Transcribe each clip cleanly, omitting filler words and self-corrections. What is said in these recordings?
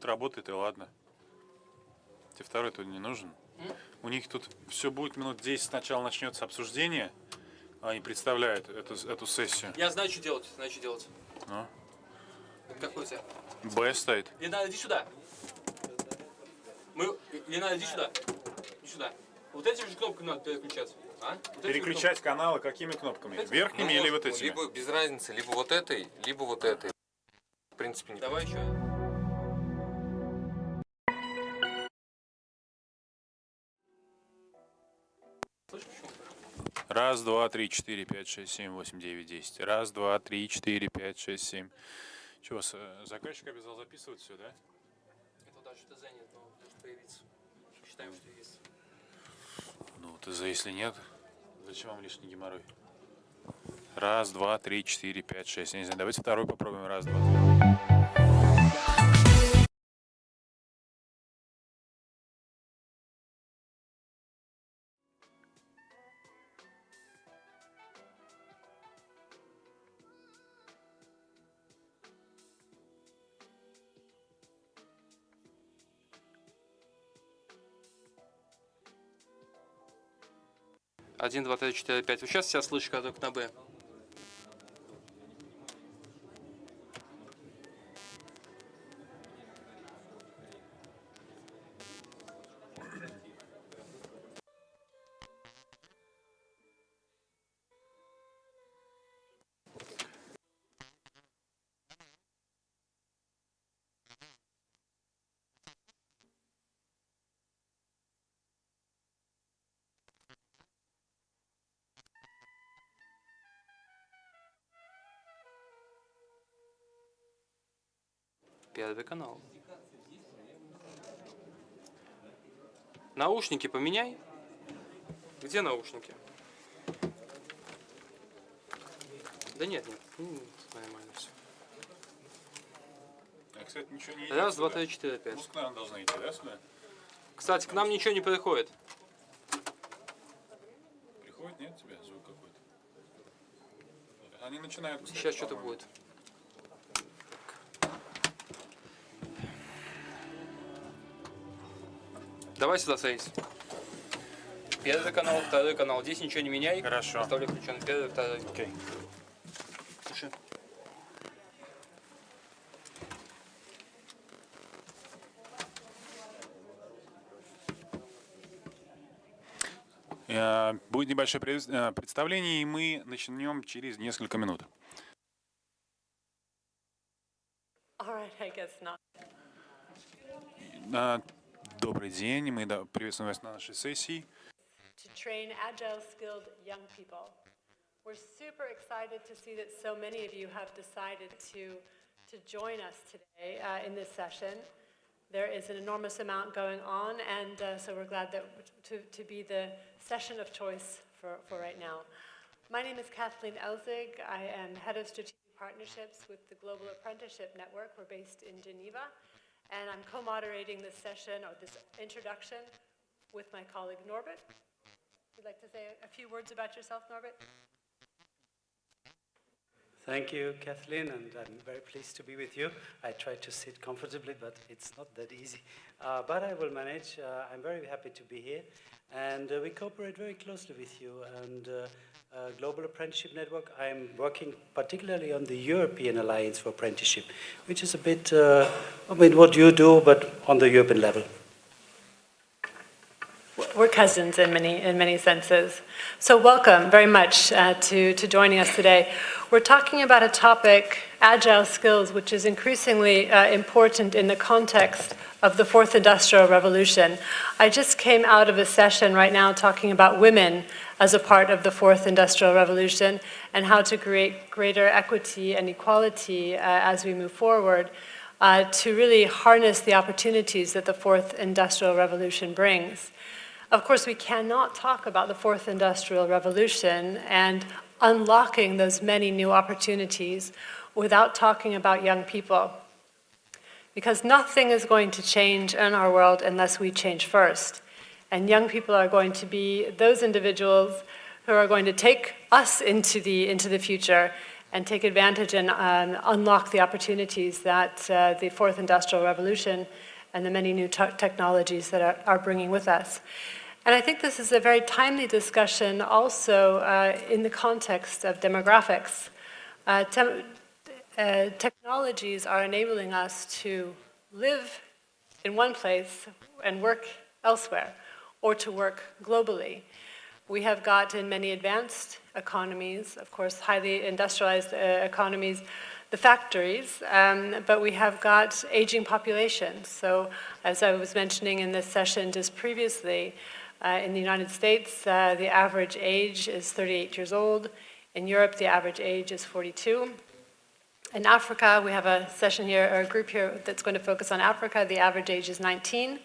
Работает, и ладно. Тебе второй тут не нужен. У них тут все будет минут 10, сначала начнется обсуждение, они представляют эту сессию. Я знаю, что делать, Ну? Какой у тебя? Б стоит. Лена, иди сюда. Лена, иди сюда. Иди сюда. Вот этими же кнопками надо переключаться. А? Вот переключать каналы какими кнопками? Верхними или вот этими? Либо без разницы, либо вот этой, либо вот этой. В принципе, не. Давай еще. Раз, два, три, четыре, пять, шесть, семь, восемь, девять, десять. Раз, два, три, четыре, пять, шесть, семь. Чего, заказчик обязал записывать все, да? Это даже ТЗ нет, но должен появиться. Считаем, что есть. Ну, ТЗ если нет, зачем вам лишний геморрой? Раз, два, три, четыре, пять, шесть. Я не знаю, давайте второй попробуем. Раз, два, три. Один, два, три, четыре, пять. Вот сейчас себя слышу, когда только на Б. Первый канал. Наушники поменяй. Где наушники? Да нет. Нормально все. А, кстати, ничего не идет. Раз, два, сюда. три, четыре, пять. Музыка, наверное, должна идти, да, сюда? Кстати, к нам ничего не приходит. Приходит, нет, тебе звук какой-то? Они начинают, кстати, Сейчас что-то по-моему. будет. Давай сюда садись. Первый канал, второй канал. Здесь ничего не меняй. Хорошо. Оставляй включен первый, второй. Окей. Слушай. Будет небольшое представление, и мы начнем через несколько минут. All right, I guess not. Добрый день, мы приветствуем вас на нашей сессии. To train agile skilled young people. We're super excited to see that so many of you have decided to join us today in this session. There is an enormous amount going on, and so we're glad that to be the session of choice for right now. My name is Kathleen Elzig. I am Head of Strategic Partnerships with the Global Apprenticeship Network. We're based in Geneva, and I'm co-moderating this session, or this introduction, with my colleague Norbert. Would you like to say a few words about yourself, Norbert? Thank you, Kathleen, and I'm very pleased to be with you. I try to sit comfortably, but it's not that easy. But I will manage. I'm very happy to be here, and we cooperate very closely with you. And Global Apprenticeship Network, I'm working particularly on the European Alliance for Apprenticeship, which is a bit, what you do, but on the European level. We're cousins in many senses. So welcome very much to joining us today. We're talking about a topic, agile skills, which is increasingly important in the context of the fourth industrial revolution. I just came out of a session right now talking about women as a part of the fourth industrial revolution and how to create greater equity and equality as we move forward to really harness the opportunities that the fourth industrial revolution brings. Of course, we cannot talk about the fourth industrial revolution and unlocking those many new opportunities without talking about young people. Because nothing is going to change in our world unless we change first. And young people are going to be those individuals who are going to take us into the future and take advantage and unlock the opportunities that the fourth industrial revolution and the many new technologies that are bringing with us. And I think this is a very timely discussion also in the context of demographics. Technologies are enabling us to live in one place and work elsewhere, or to work globally. We have got in many advanced economies, of course, highly industrialized economies, the factories, but we have got aging populations. So as I was mentioning in this session just previously, in the United States, the average age is 38 years old. In Europe, the average age is 42. In Africa, we have a session here, or a group here that's going to focus on Africa. The average age is 19.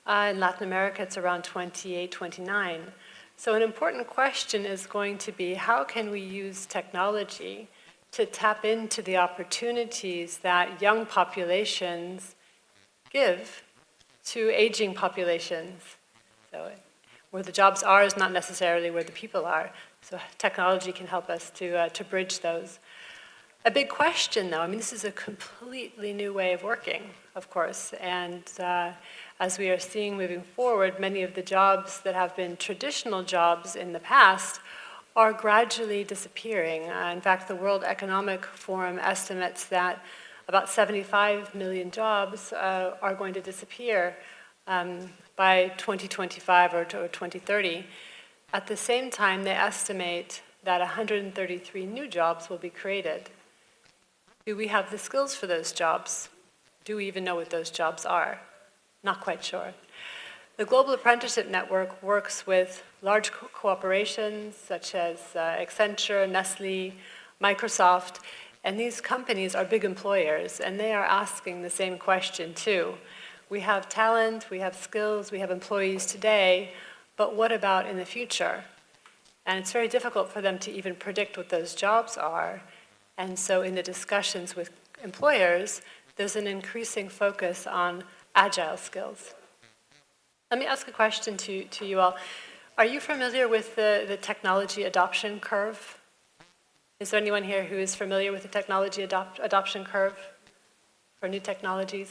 In Latin America, it's around 28, 29. So an important question is going to be, how can we use technology to tap into the opportunities that young populations give to aging populations? So where the jobs are is not necessarily where the people are. So technology can help us to bridge those. A big question, though, this is a completely new way of working, of course, and as we are seeing moving forward, many of the jobs that have been traditional jobs in the past are gradually disappearing. In fact, the World Economic Forum estimates that about 75 million jobs are going to disappear by 2025 or 2030. At the same time, they estimate that 133 new jobs will be created. Do we have the skills for those jobs? Do we even know what those jobs are? Not quite sure. The Global Apprenticeship Network works with large corporations such as Accenture, Nestle, Microsoft, And these companies are big employers, and they are asking the same question too. We have talent, we have skills, we have employees today, but what about in the future? And it's very difficult for them to even predict what those jobs are. And so in the discussions with employers, there's an increasing focus on agile skills. Let me ask a question to you all. Are you familiar with the technology adoption curve? Is there anyone here who is familiar with the technology adoption curve for new technologies?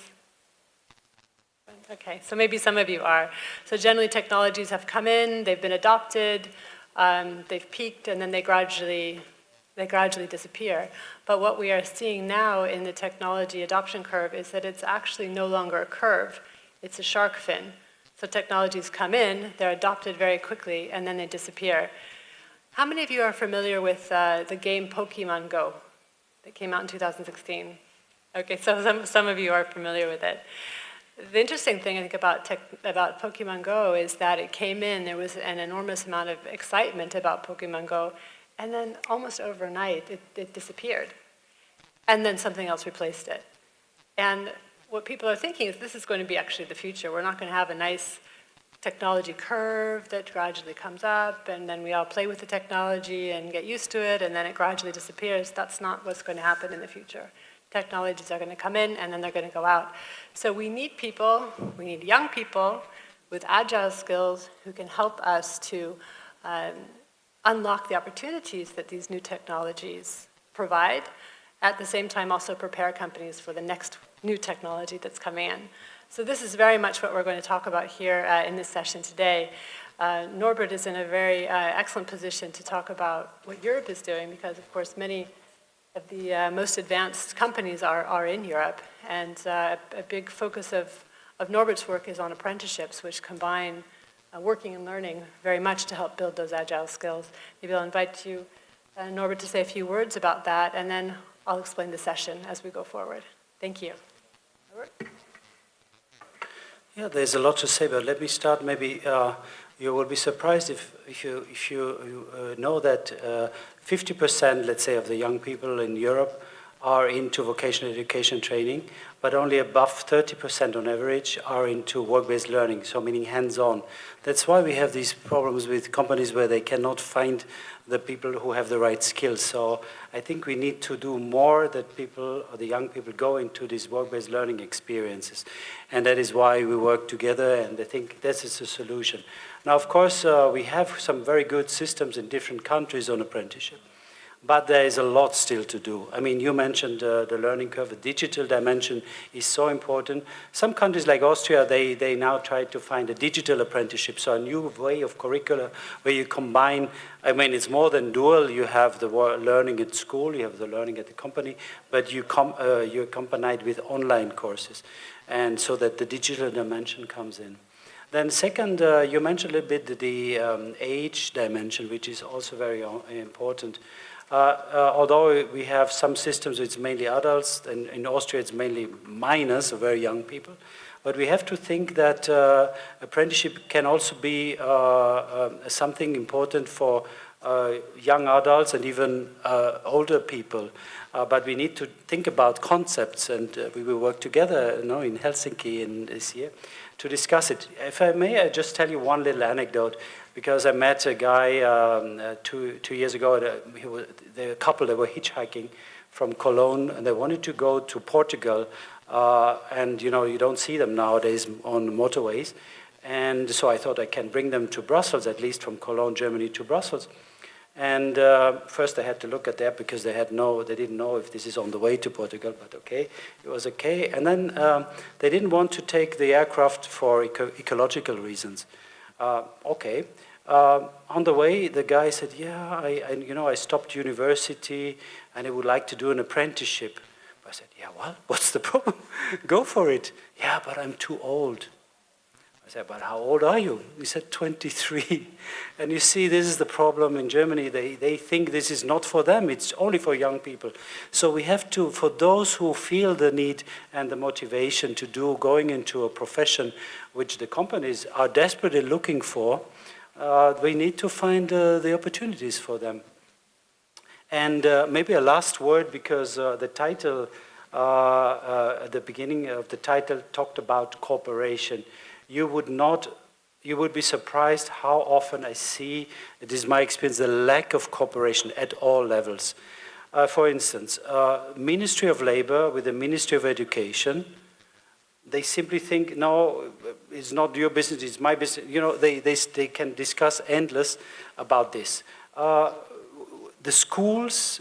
Okay, so maybe some of you are. So generally technologies have come in, they've been adopted, they've peaked, and then they gradually disappear. But what we are seeing now in the technology adoption curve is that it's actually no longer a curve, it's a shark fin. So technologies come in, they're adopted very quickly, and then they disappear. How many of you are familiar with the game Pokemon Go that came out in 2016? Okay, so some of you are familiar with it. The interesting thing, I think, about Pokemon Go is that it came in, there was an enormous amount of excitement about Pokemon Go, and then almost overnight, it disappeared. And then something else replaced it. And what people are thinking is this is going to be actually the future. We're not going to have a nice technology curve that gradually comes up, and then we all play with the technology and get used to it, and then it gradually disappears. That's not what's going to happen in the future. Technologies are going to come in, and then they're going to go out. So we need people, we need young people with agile skills who can help us to unlock the opportunities that these new technologies provide, at the same time also prepare companies for the next new technology that's coming in. So this is very much what we're going to talk about here in this session today. Norbert is in a very excellent position to talk about what Europe is doing because, of course, many of the most advanced companies are in Europe, and a big focus of Norbert's work is on apprenticeships, which combine working and learning very much to help build those agile skills. Maybe I'll invite you, Norbert, to say a few words about that, and then I'll explain the session as we go forward. Thank you. Norbert? Yeah, there's a lot to say, but let me start. Maybe you will be surprised if you know that 50%, let's say, of the young people in Europe are into vocational education training, but only above 30% on average are into work-based learning, so meaning hands-on. That's why we have these problems with companies where they cannot find the people who have the right skills. So I think we need to do more that people, or the young people, go into these work-based learning experiences. And that is why we work together, and I think this is the solution. Now, of course, we have some very good systems in different countries on apprenticeship. But there is a lot still to do. I mean, you mentioned the learning curve. The digital dimension is so important. Some countries like Austria, they now try to find a digital apprenticeship, so a new way of curricula where you combine, I mean, it's more than dual. You have the learning at school, you have the learning at the company, but you accompany it with online courses, and so that the digital dimension comes in. Then second, you mentioned a little bit the age dimension, which is also very important. Although we have some systems, it's mainly adults, and in Austria it's mainly minors, so very young people. But we have to think that apprenticeship can also be something important for young adults and even older people. But we need to think about concepts, and we will work together, in Helsinki in this year to discuss it. If I may, I just tell you one little anecdote. Because I met a guy 2 years ago, the couple that were hitchhiking from Cologne, and they wanted to go to Portugal, and you don't see them nowadays on motorways. And so I thought I can bring them to Brussels, at least from Cologne, Germany to Brussels. And first I had to look at that because they didn't know if this is on the way to Portugal, but okay, it was okay. And then they didn't want to take the aircraft for ecological reasons. Okay. On the way, the guy said, yeah, I stopped university and I would like to do an apprenticeship. I said, yeah, well, what's the problem? Go for it. Yeah, but I'm too old. I said, but how old are you? He said, 23. And you see, this is the problem in Germany. They think this is not for them. It's only for young people. So we have to, for those who feel the need and the motivation to going into a profession which the companies are desperately looking for, we need to find the opportunities for them. And maybe a last word, because the title, at the beginning of the title, talked about cooperation. You would be surprised how often I see, it is my experience, the lack of cooperation at all levels. For instance, Ministry of Labor with the Ministry of Education, they simply think, no, it's not your business, it's my business. You know, they can discuss endless about this. The schools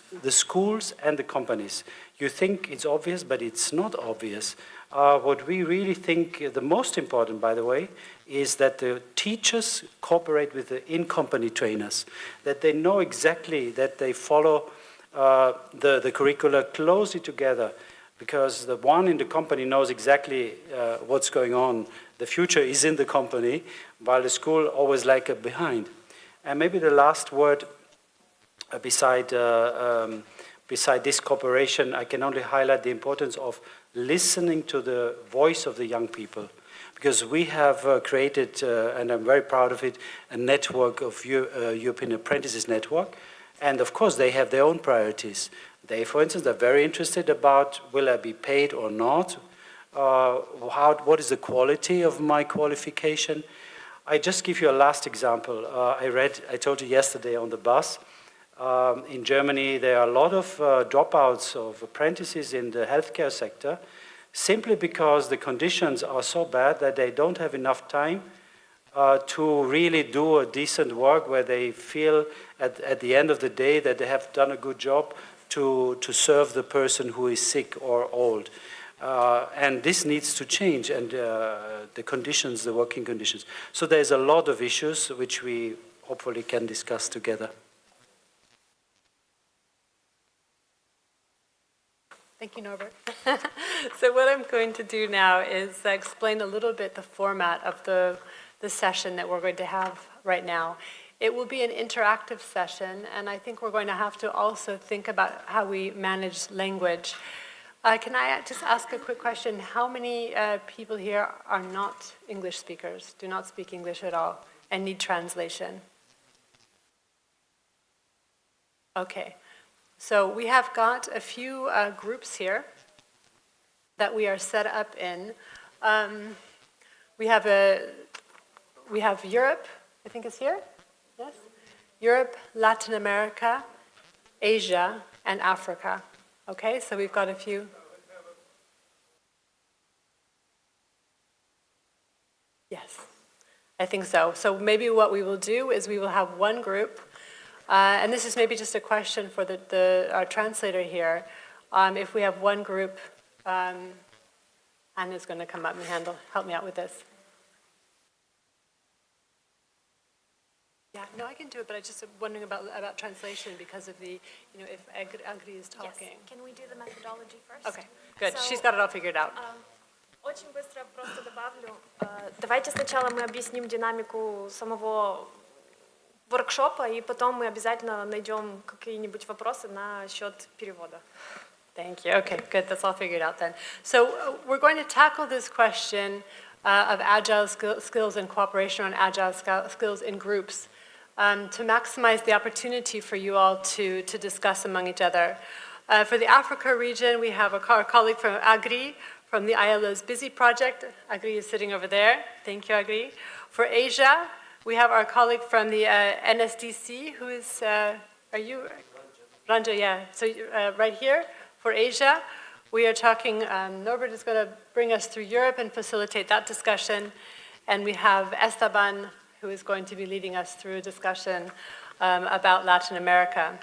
and the companies. You think it's obvious, but it's not obvious. What we really think the most important, by the way, is that the teachers cooperate with the in-company trainers, that they know exactly, that they follow the curricula closely together, because the one in the company knows exactly what's going on. The future is in the company, while the school always lag behind. And maybe the last word, beside this cooperation, I can only highlight the importance of listening to the voice of the young people. Because we have created, and I'm very proud of it, a network of European Apprentices Network. And of course, they have their own priorities. They, for instance, are very interested about, will I be paid or not? What is the quality of my qualification? I just give you a last example. I told you yesterday on the bus, in Germany, there are a lot of dropouts of apprentices in the healthcare sector, simply because the conditions are so bad that they don't have enough time to really do a decent work where they feel at the end of the day that they have done a good job to serve the person who is sick or old. And this needs to change, and the conditions, the working conditions. So there's a lot of issues which we hopefully can discuss together. Thank you, Norbert. So what I'm going to do now is explain a little bit the format of the session that we're going to have right now. It will be an interactive session, and I think we're going to have to also think about how we manage language. Can I just ask a quick question? How many people here are not English speakers, do not speak English at all, and need translation? Okay. So we have got a few groups here that we are set up in. We have Europe, I think it's here, yes? Europe, Latin America, Asia, and Africa. Okay, so we've got a few. Yes, I think so. So maybe what we will do is we will have one group. And this is maybe just a question for our translator here. If we have one group, Anna's going to come up and help me out with this. Yeah, no, I can do it, but I just wondering about translation because of the, if Agri is talking. Yes. Can we do the methodology first? Okay, good. So, she's got it all figured out. Очень быстро просто добавлю. Давайте сначала мы объясним динамику самого воркшопа, и потом мы обязательно найдем какие-нибудь вопросы насчет перевода. Thank you. Okay, good. That's all figured out then. So we're going to tackle this question of agile skills and cooperation on agile skills in groups to maximize the opportunity for you all to discuss among each other. For the Africa region, we have our colleague from Agri, from the ILO's Busy Project. Agri is sitting over there. Thank you, Agri. For Asia, we have our colleague from the NSDC, who is, are you? Ranja, yeah. So right here, for Asia, we are talking, Norbert is going to bring us through Europe and facilitate that discussion. And we have Esteban, who is going to be leading us through a discussion about Latin America.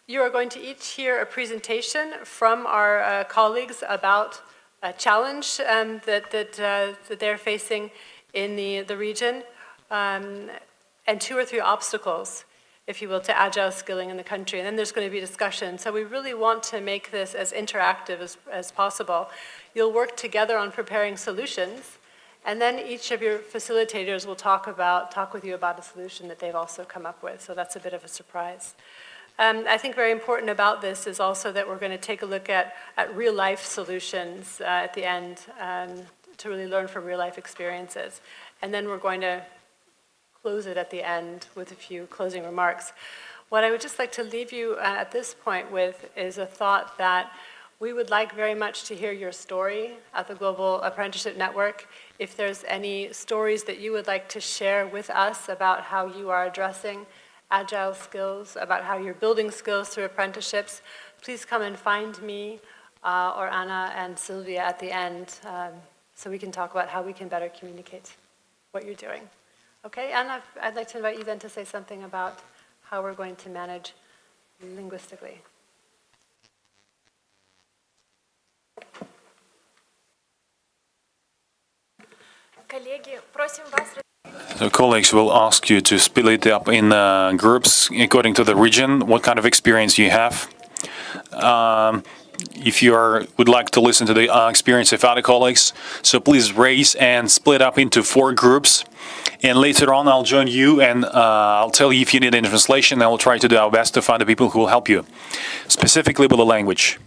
You are going to each hear a presentation from our colleagues about a challenge that they're facing in the region, and 2 or 3 obstacles, if you will, to agile skilling in the country. And then there's going to be a discussion. So we really want to make this as interactive as possible. You'll work together on preparing solutions, and then each of your facilitators will talk with you about a solution that they've also come up with. So that's a bit of a surprise. I think very important about this is also that we're going to take a look at real-life solutions at the end to really learn from real-life experiences. And then we're going to close it at the end with a few closing remarks. What I would just like to leave you at this point with is a thought that we would like very much to hear your story at the Global Apprenticeship Network. If there's any stories that you would like to share with us about how you are addressing agile skills, about how you're building skills through apprenticeships, please come and find me or Anna and Sylvia at the end so we can talk about how we can better communicate what you're doing. Okay, Anna, I'd like to invite you then to say something about how we're going to manage linguistically. Коллеги, просим вас... So colleagues will ask you to split it up in groups according to the region, what kind of experience you have. If you would like to listen to the experience of other colleagues, so please raise and split up into 4 groups. And later on, I'll join you and I'll tell you if you need any translation. I will try to do our best to find the people who will help you, specifically with the language.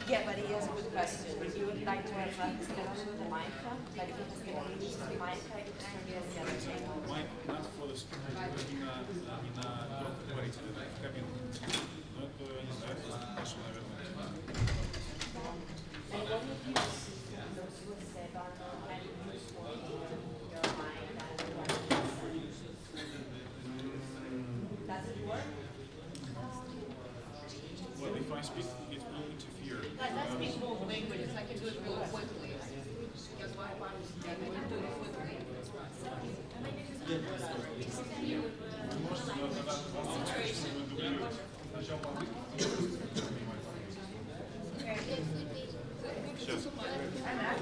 Yeah, but he has a good question. You would like to have the mic, like he has the mic, Mic not for the speaker, именно говорителя в кабину. Но это, не знаю, это хорошо, наверное. Does it work? Well, if I speak, it will interfere. Guys, I speak both languages. I can do it real quickly. Because I can do it quickly.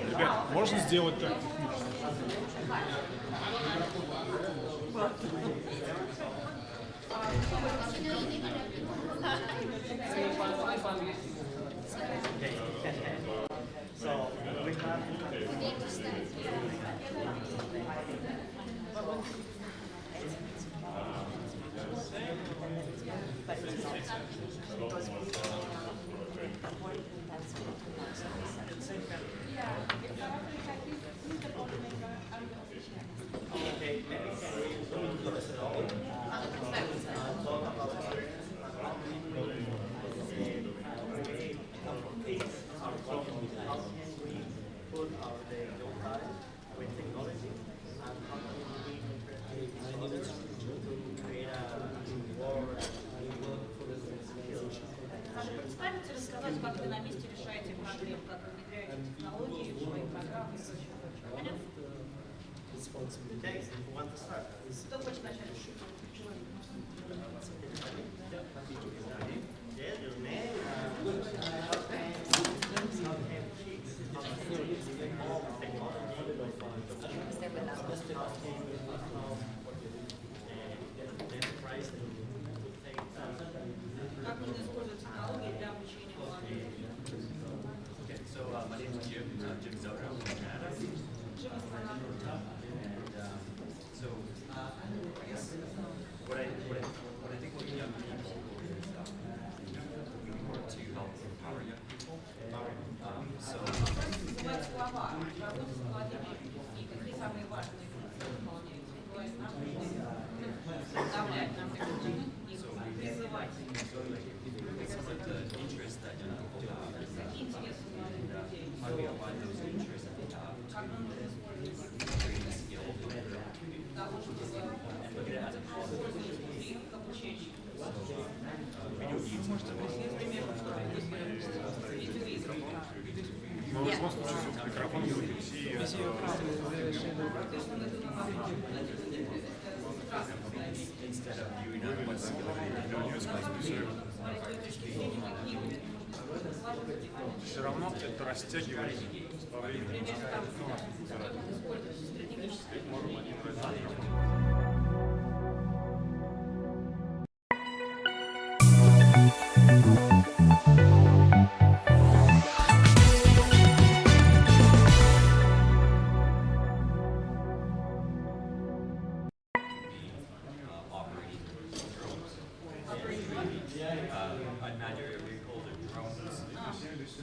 Ребят, можно сделать так? Представить, рассказать, как вы на месте решаете проблемы, как вы внедряете технологии в свои программы. Понятно? Кто хочет начать? Как можно использовать технологии для обучения молодых? My name is Jim. Jim Zoto. I guess what I think what young people is we want to help empower young people. Называть слова, работу с молодыми людьми. Какие самые важные функции выполняете? Бывает нам заставлять нам призывать. Some of the interests that young people have, Какие интересы у молодых людей? how do we align those interests that they have Как мы можем использовать creating skills and opportunities? того, чтобы использовать их к обучению? Видеоигры. Мы в любом случае микрофон выключить. Instead of viewing it as Все равно это растягивает во времени.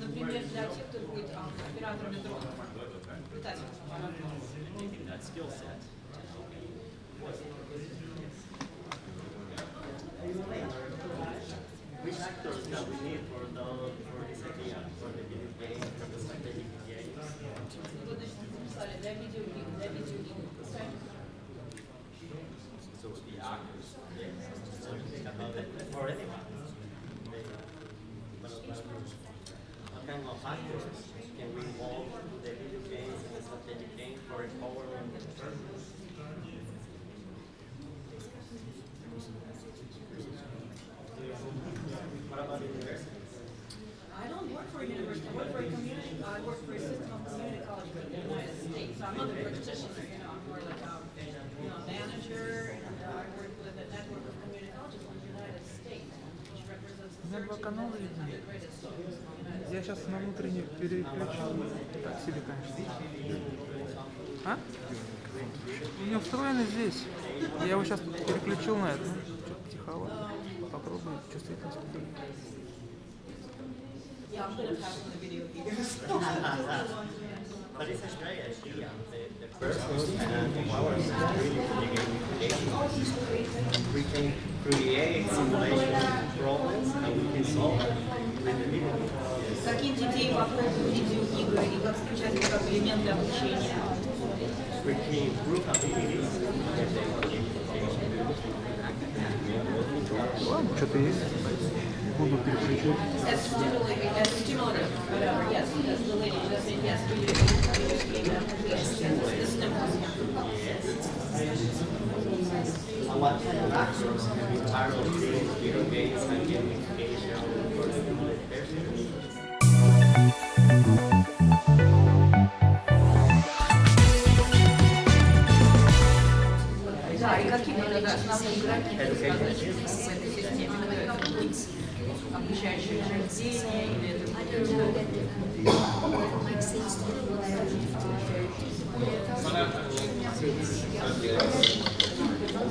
Например, для тех, кто будет операторами дронов, летательных аппаратов. that skill set. Which actors that we need for this idea, for the video game, for the strategic games? Вы точно написали для видеоигр, для видеоигр. So the actors. For anyone. What kind of actors can we involve in the video games and the strategic games for empowering the person? What about universities? I don't work for a university. I work for a community. I work for a system of community colleges in the United States. So I'm not a practitioner. I'm more like a manager. And I work with a network of community colleges in the United States, which represents the 13 greatest schools in the United States. Я сейчас на внутренний переключу. Так себе, конечно. А? У меня встроено здесь. Я его сейчас переключил на это. Что-то тиховато. Попробую чувствительность. Yeah, I'm gonna pass on the video here. But it's a great idea. The person and empowers really we can create simulation problems and we can solve them with the video. Каких детей попробуют видеоигры и как включать их как элементы обучения? We can improve abilities and then Ладно, что-то есть. Буду переключать. As stimulative, whatever, yes, as the lady just said, yes, what kind of actors can be part of these video games and gamification for the person? основные игроки в этой системе, обучающие учреждения или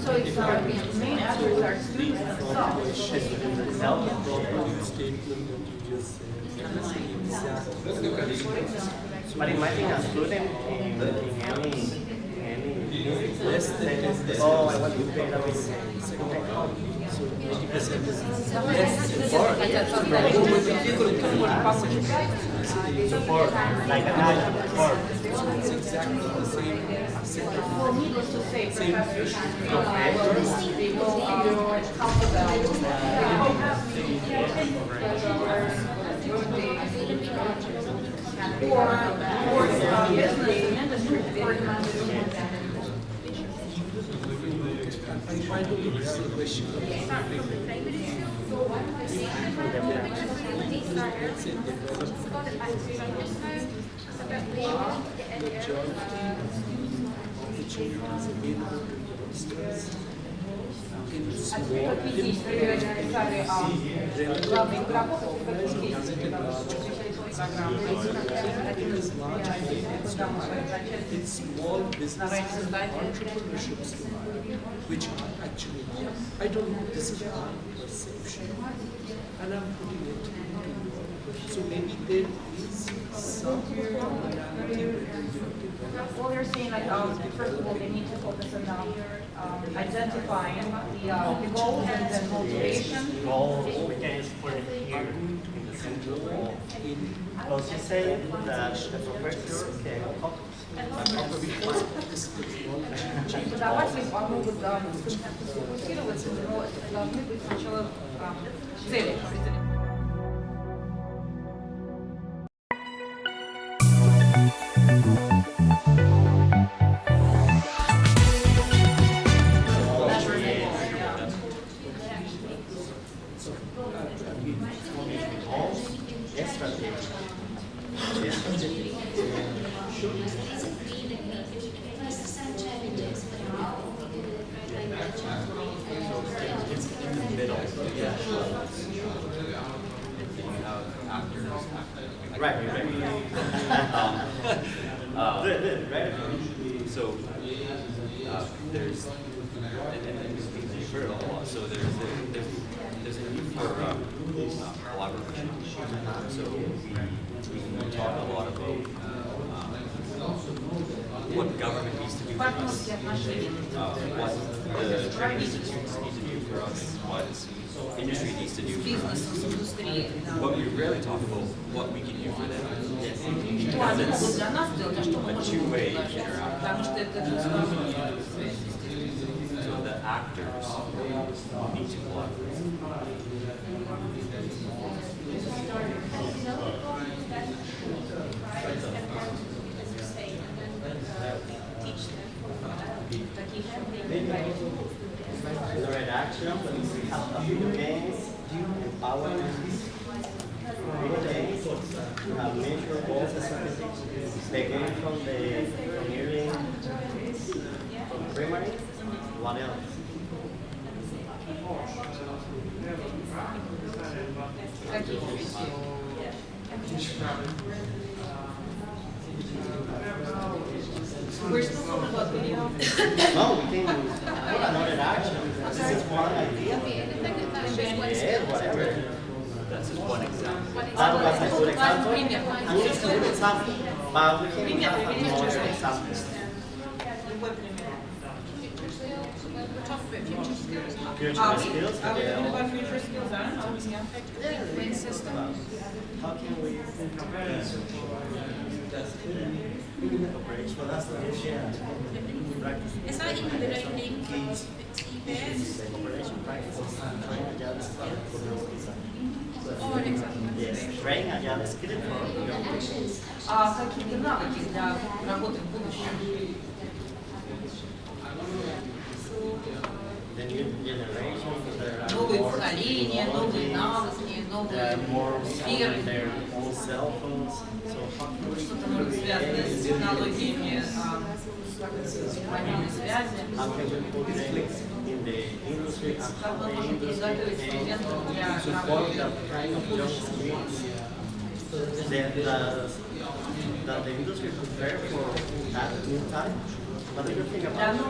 So it's our main actors are students themselves. But imagine a student in any business, oh, I want to create a business. Support, like an agile support. It's exactly the same. Well, needless to say, professors they will help with or business and industry for I'm trying to look at the question. главных игроков It's small business entrepreneurships which are actually, I don't know, this is my perception and I'm putting it into your. So maybe there is some commonality whether you develop. Well, you're saying like, first of all, they need to focus on identifying the goals and the motivation. Goals, we can put it here in the center wall. Because you say that the professor can focus. Преподаватели помогут концепту сфокусироваться, но это должны быть сначала цели определены. So there's, and we've heard it a lot. So there's a need for collaboration. So we talk a lot about what government needs to do for us, what the trade institutes need to do for us, what industry needs to do for us. But we rarely talk about what we can do for them. Because it's a two-way interaction. So the actors need to collaborate. The redaction, we have a video games, empowerment, video games, we have measurables, the game from early, from primary, what else? We're still talking about video. No, we can put another action. This is one idea. Yes, whatever. That's just one example. That was a good example. And it's a good example. But we can have another example. Future skills. Are we talking about future skills? I don't know. Yeah. How can we Esa individuality operation practices and train agile skill for Yes, train agile skill for А какие навыки для работы в будущем? the new generation. Новые поколения, новые навыки, новые сферы. Their own cell phones. So how can we Что-то может связано с технологиями мобильной связи. how can we put them in the industry and how the industry can support that kind of young skills that the industry prepare for that new time. What do you think about it?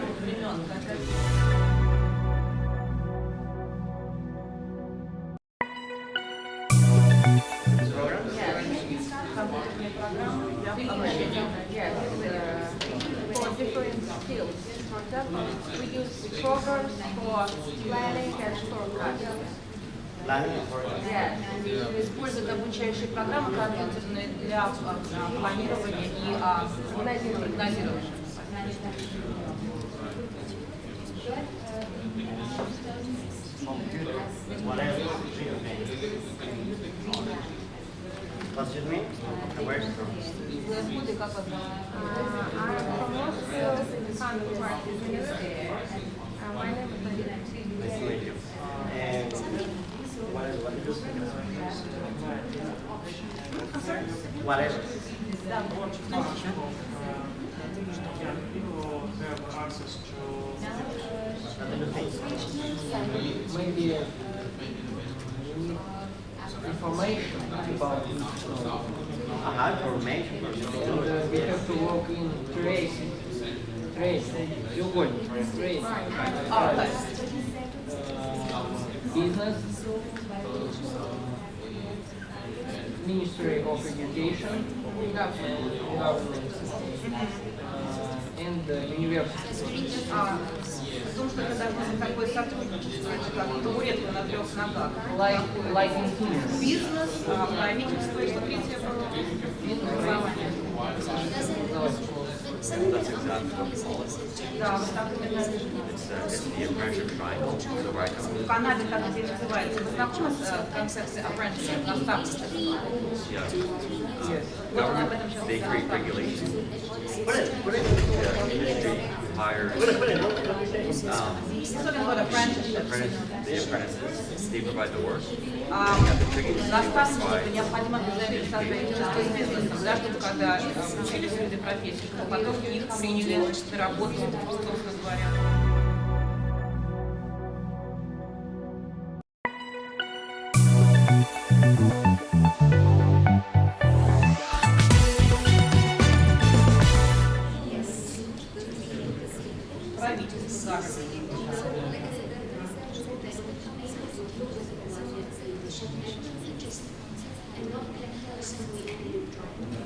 For different skills. For example, we use programs for planning and forecasting. Yeah. Используют обучающие программы, компьютерные для планирования и прогнозирования. What's your name? And where are you from? I'm from WorldSkills in University. My name is Nice to meet you. And what do you do? I'm sorry? Whatever. Maybe information about it. Information. We have to work in trade. Треугольник. Trade. Business. Ministry of Education. Government. And university. В том, что когда такое сотрудничество, это как табуретка на трех ногах. Like in here. Бизнес, правительство и что третье было? Образование. That's exactly what we call it. Да, вот так именно. It's the apprenticeship triangle. So right now, В Канаде так здесь называется. Вы знакомы с концепцией apprenticeship, наставничества? government, they create regulations. The industry hires Особенно вот apprenticeship. the apprentices. They provide the work. Наставничество необходимо обязательно сотрудничество с бизнесом, да, чтобы когда учились люди профессии, то потом их приняли на работу, собственно говоря. Правительство,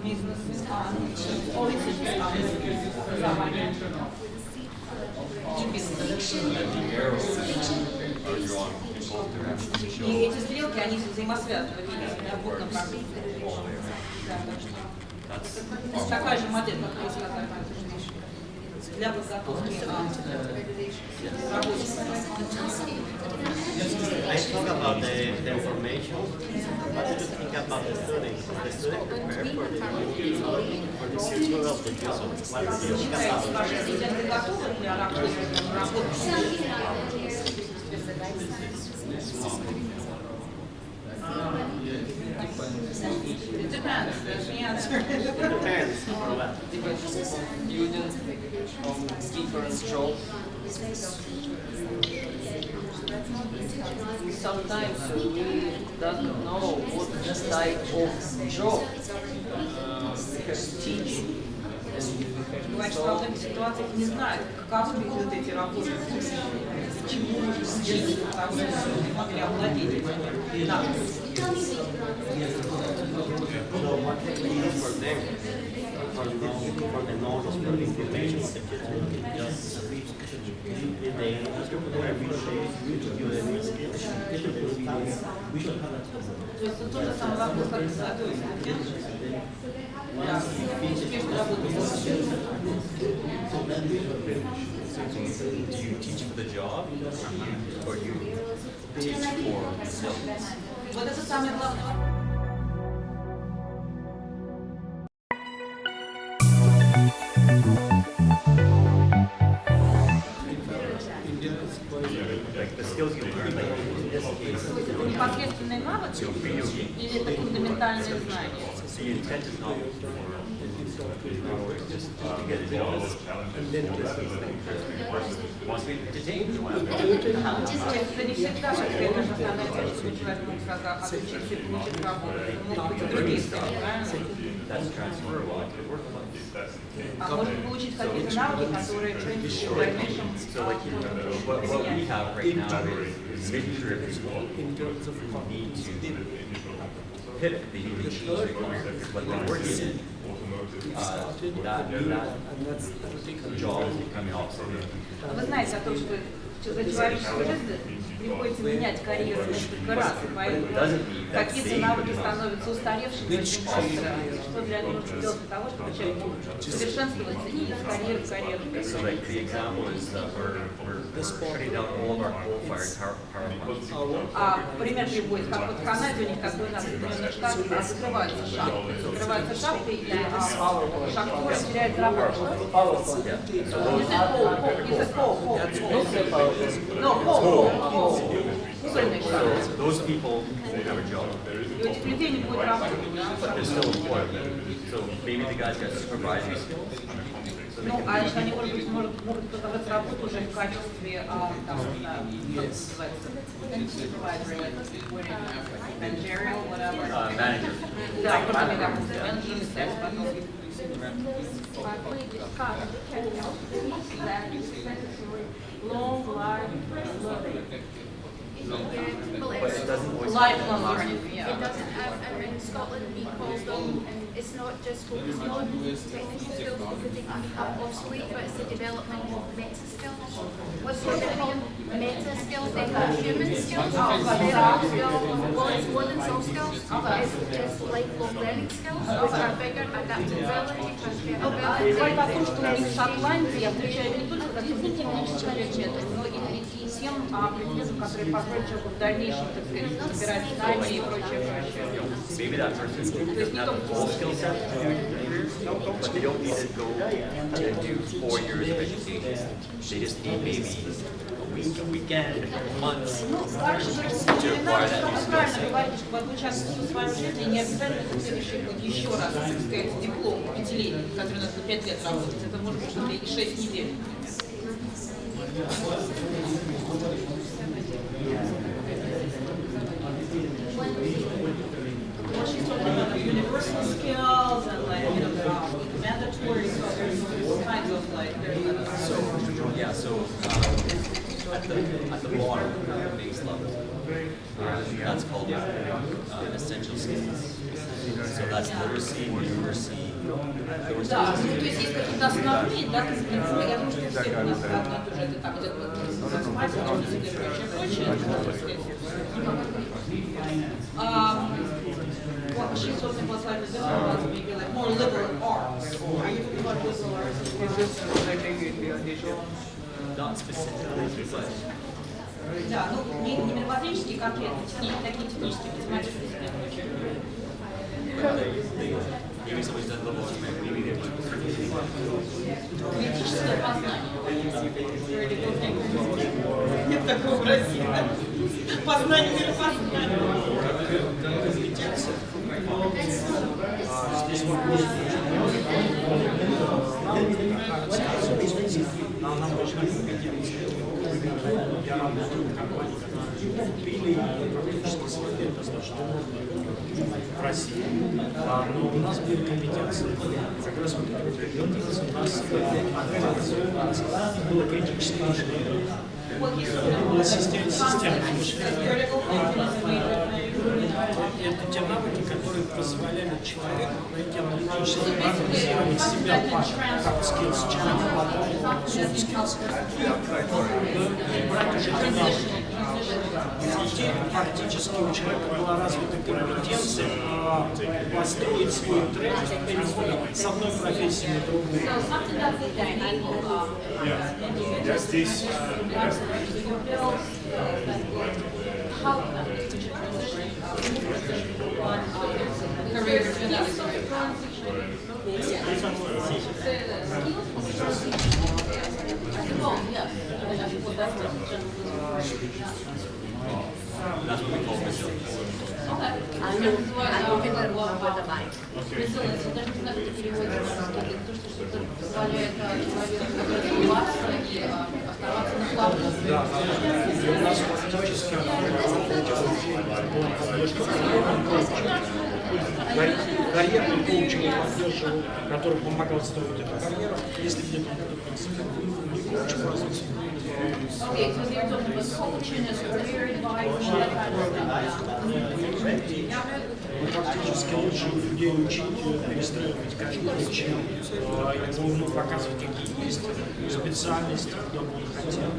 бизнес, и эти стрелки, они взаимосвязаны, видите, работа на практике. Такая же модель, как вы сказали, для подготовки рабочих. Let's talk about the information. What do you think about the students? The students prepare for the future of the job. What do you think about it? Ваши студенты готовы для работы? It depends, that's the answer. Depends for what. Students from different jobs. Sometimes we don't know what type of job we have to teach. Бывает, что во многих ситуациях не знают, как будут эти работы, чему нужно учиться, потому что люди могли овладеть этим. Да. So what can we use for them? For the knowledge, for the information of the future. Just in the industry where we should use the new skills, the new tasks. То есть тот же самый вопрос, как готовить студентов. Да, успешно работать. Do you teach for the job or you teach for skills? Вот это самое главное. Like the skills you learn, like in this case, Непосредственные навыки или это фундаментальные знания? so your intent is not just to get a job. wants me to take me one. Это не всегда так, это же основная цель, что человек может сразу отучиться и получить работу. Могут быть и другие цели, правильно? That's transferable to the workplace. А может получить какие-то навыки, которые в дальнейшем What we have right now is mid-career people who need to pivot, they need to change their career, because what they're working in, that job is becoming obsolete. Вы знаете о том, что за человеческую жизнь приходится менять карьеру несколько раз, и поэтому какие-то навыки становятся устаревшими очень быстро. Что для этого нужно делать для того, чтобы человек совершенствоваться и из карьеры в карьеру? So like the example is that we're shutting down all of our coal-fired power plants. А пример приводит, как вот в Канаде у них, как у нас в Соединенных Штатах, закрываются шахты. Закрываются шахты, и шахтеры теряют работу. So those people won't have a job. И у этих людей не будет работы. But they're still employed. So maybe the guy's got supervisory skills. Ну, а если они, может быть, могут продавать работу уже в качестве, там, не знаю, как называется, managerial, whatever. Manager. Да, просто они там менеджеры, стать потом. Long life learning. But it doesn't always Lifelong learning, yeah. It doesn't have, and in Scotland we call them, it's not just focusing on technical skills because they can become obsolete, but it's the development of meta skills. What's what they're called? Meta skills, they call human skills. They're all skills, well it's more than soft skills, it's lifelong learning skills, which are bigger, adaptability, transferability. Говорит о том, что у них в Шотландии отвечает не только за когнитивное человеческое, но и тем предметам, которые позволят человеку в дальнейшем, так сказать, собирать знания и прочее, прочее. Maybe that person doesn't have the full skill set to do careers, but they don't need to go and do 4 years of education. They just need maybe a week, a weekend, months to acquire that new skill set. В одну часть своей жизни не обязательно в следующий год еще раз, так сказать, диплом пятилетний, который у нас на 5 лет работает. Это может быть и 6 недель. Well, she's talking about universal skills and like, you know, mandatory, so there's kinds of like, So at the bottom, the base level, that's called essential skills. So that's literacy, numeracy. да, ну, то есть есть какие-то основные, да, то есть, в принципе, я думаю, что все у нас одно и то же, это так, где-то математика и прочее, well, she's talking about like liberal arts, maybe like more liberal arts. Are you talking about liberal arts? Is this relating to the addition? Not specifically, but Да, ну, не мировоззренческие конкретно, такие технические, математические и прочее. maybe somebody's done level one, maybe they're Критическое познание. Нет такого в России, да? Познание миропознания. Здесь вопрос. Нам нужны компетенции. Я работаю в компании, которые купили практически свой достаточно в России. Но у нас были компетенции. Как раз вот эти компетенции у нас было критическое мышление. Было системное мышление. Это те навыки, которые позволяют человеку найти аналитически проанализировать себя как skills человека, soft skills. И брать уже те навыки. И фактически у человека была развита компетенция построить свой трек, переходить с одной профессии на другую. Я здесь. that's what we focus on. Позволяет человеку развиваться и оставаться Да, и у нас фактически карьерный коучинг поддерживал, который помогал строить эту карьеру. Если где-то не коучинг, развитие. Okay, so they're talking about coaching as a career advice, that kind of thing. Мы фактически лучше людей учить, перестраивать карьеру, чем ему показывать, какие есть специальности, куда бы он хотел.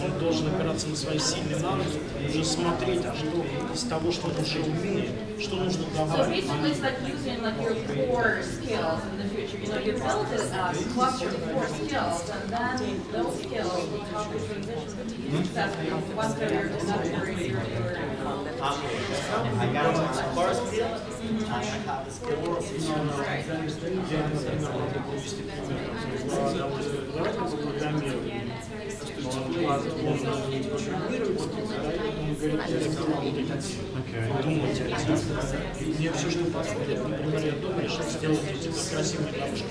Он должен опираться на свои сильные навыки, уже смотреть, а что из того, что он уже умеет, что нужно So добавить. basically it's like using like your core skills in the future. You know, you build a cluster of core skills and then those skills will help you transition to be successful from one career to another career. I got my core skills, I have the skills. Я, например, могу привести пример. Давайте программируем. Он программирует, он говорит, я рекомендую думать о результате. И мне все, что подходит, например, я дома решил сделать эти красивые дорожки.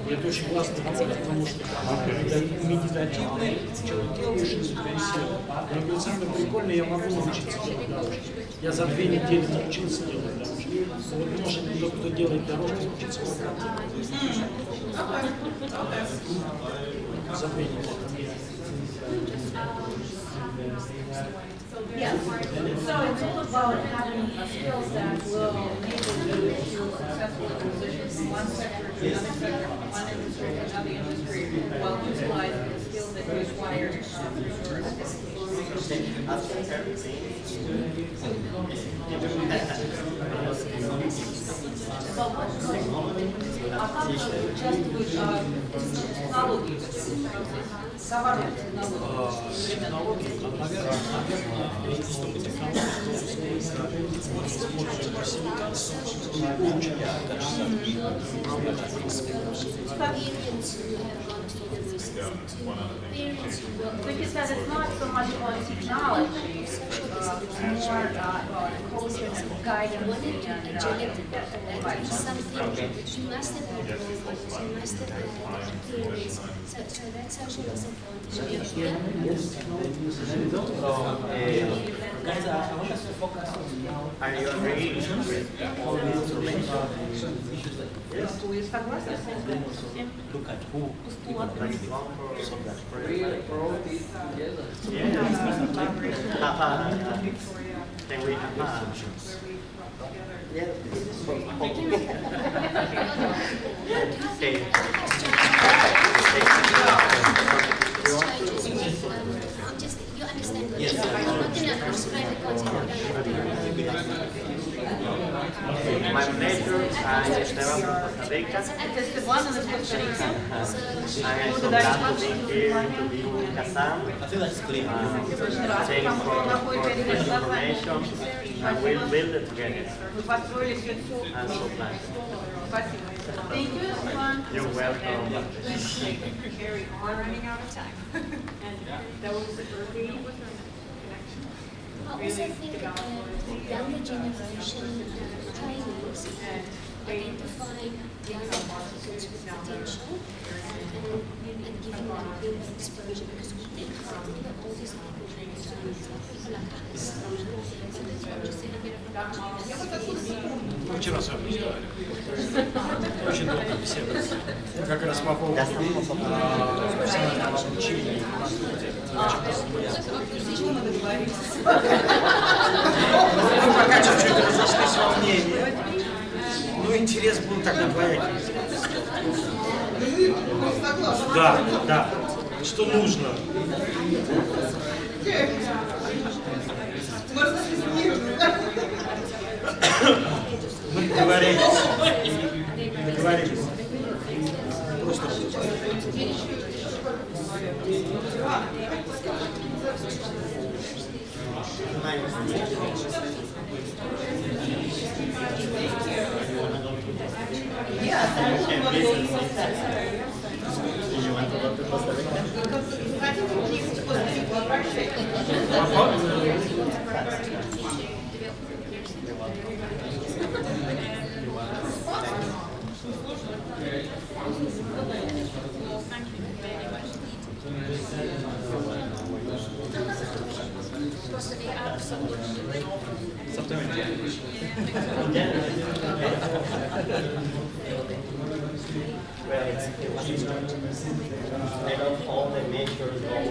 И это очень классно работает, потому что это медитативно, что ты делаешь из себя силы. Но говорит, самое прикольное, я могу научиться делать дорожки. Я за 2 недели научился делать дорожки. Вот может тот, кто делает дорожки, научиться за 2 недели. Yes. So it's all about having skills that will enable you to successfully transition from one sector to another sector, from one industry to another industry, while utilizing the skills that you acquired А как участвуют технологии? Товарные технологии? Наверное, есть столько технологий, что используют классификацию и учат. Because that is not so much about technology, it's more about coaching and guiding and something which you must have you must have experience. So that's actually Guys, I want us to focus on are you agree with all the information? Yes. Look at who we can play with so that can we have you understand what I'm not going to prescribe the concept. my pleasure, I am Esteban Costa Rica. Esteban and Costa Rica. I am so glad to be here, to be in Kazan. Thanks for this information, and we'll build it together. I'm so glad. Thank you, Esteban. You're welcome. Carry on. Running out of time. And that was the early I also think younger generation trainees identify young applicants with potential and giving them real exposure, because we think that all these people like us. So that's what I'm just saying, a bit of Мы вчера с вами разговаривали. Очень долго беседовали. Как раз по поводу профессионального обучения. Мы пока чуть-чуть разошлись во мнении. Но интерес был тогда двоякий. Да, да. Что нужно? Мы договорились. Просто Instead of all the measures, all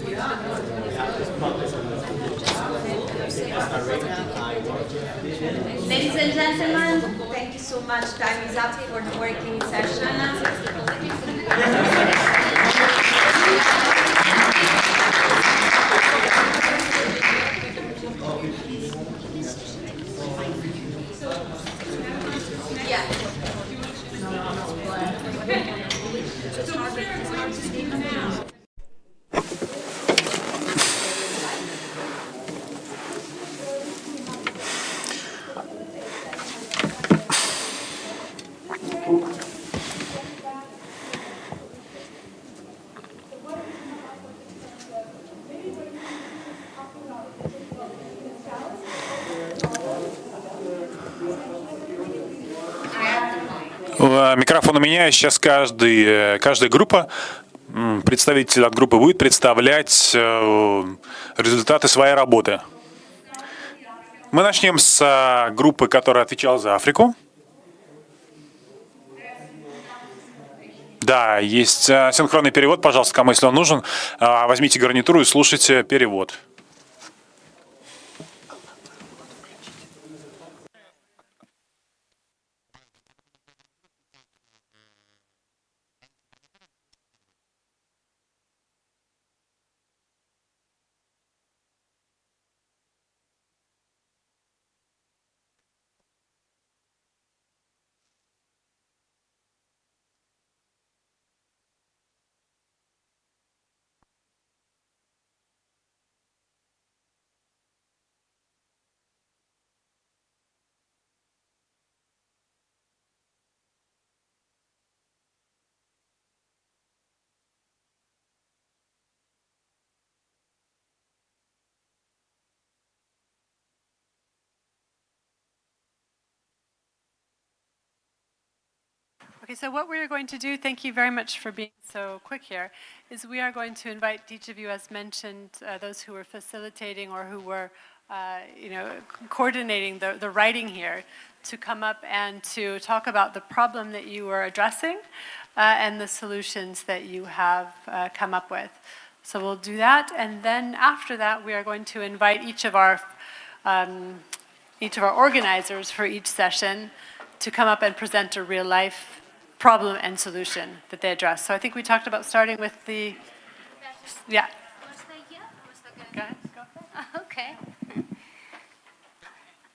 we have to focus on this arena. I work with Ladies and gentlemen, thank you so much. Time is up for the working session. Микрофон у меня. Сейчас каждая группа, представитель от группы будет представлять результаты своей работы. Мы начнем с группы, которая отвечала за Африку. Да, есть синхронный перевод, пожалуйста, кому если он нужен, возьмите гарнитуру и слушайте перевод. Okay, so what we're going to do, thank you very much for being so quick here, is we are going to invite each of you, as mentioned, those who were facilitating or who were, coordinating the writing here, to come up and to talk about the problem that you were addressing and the solutions that you have come up with. So we'll do that, and then after that, we are going to invite each of our organizers for each session to come up and present a real-life problem and solution that they address. So I think we talked about starting with the, yeah. Go ahead. Okay.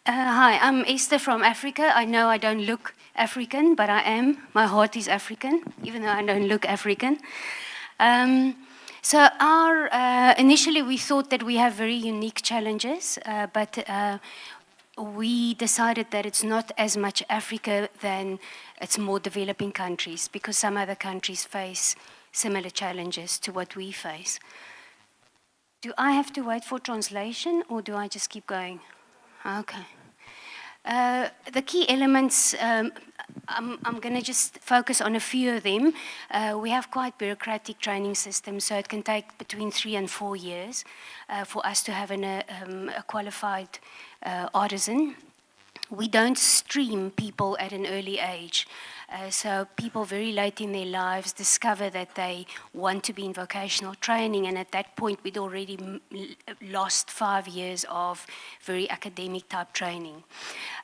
Hi, I'm Esther from Africa. I know I don't look African, but I am. My heart is African, even though I don't look African. So initially we thought that we have very unique challenges, but we decided that it's not as much Africa than it's more developing countries, because some other countries face similar challenges to what we face. Do I have to wait for translation, or do I just keep going? Okay. The key elements, I'm going to just focus on a few of them. We have quite bureaucratic training systems, so it can take between 3 and 4 years for us to have a qualified artisan. We don't stream people at an early age. So people very late in their lives discover that they want to be in vocational training, and at that point we'd already lost 5 years of very academic type training.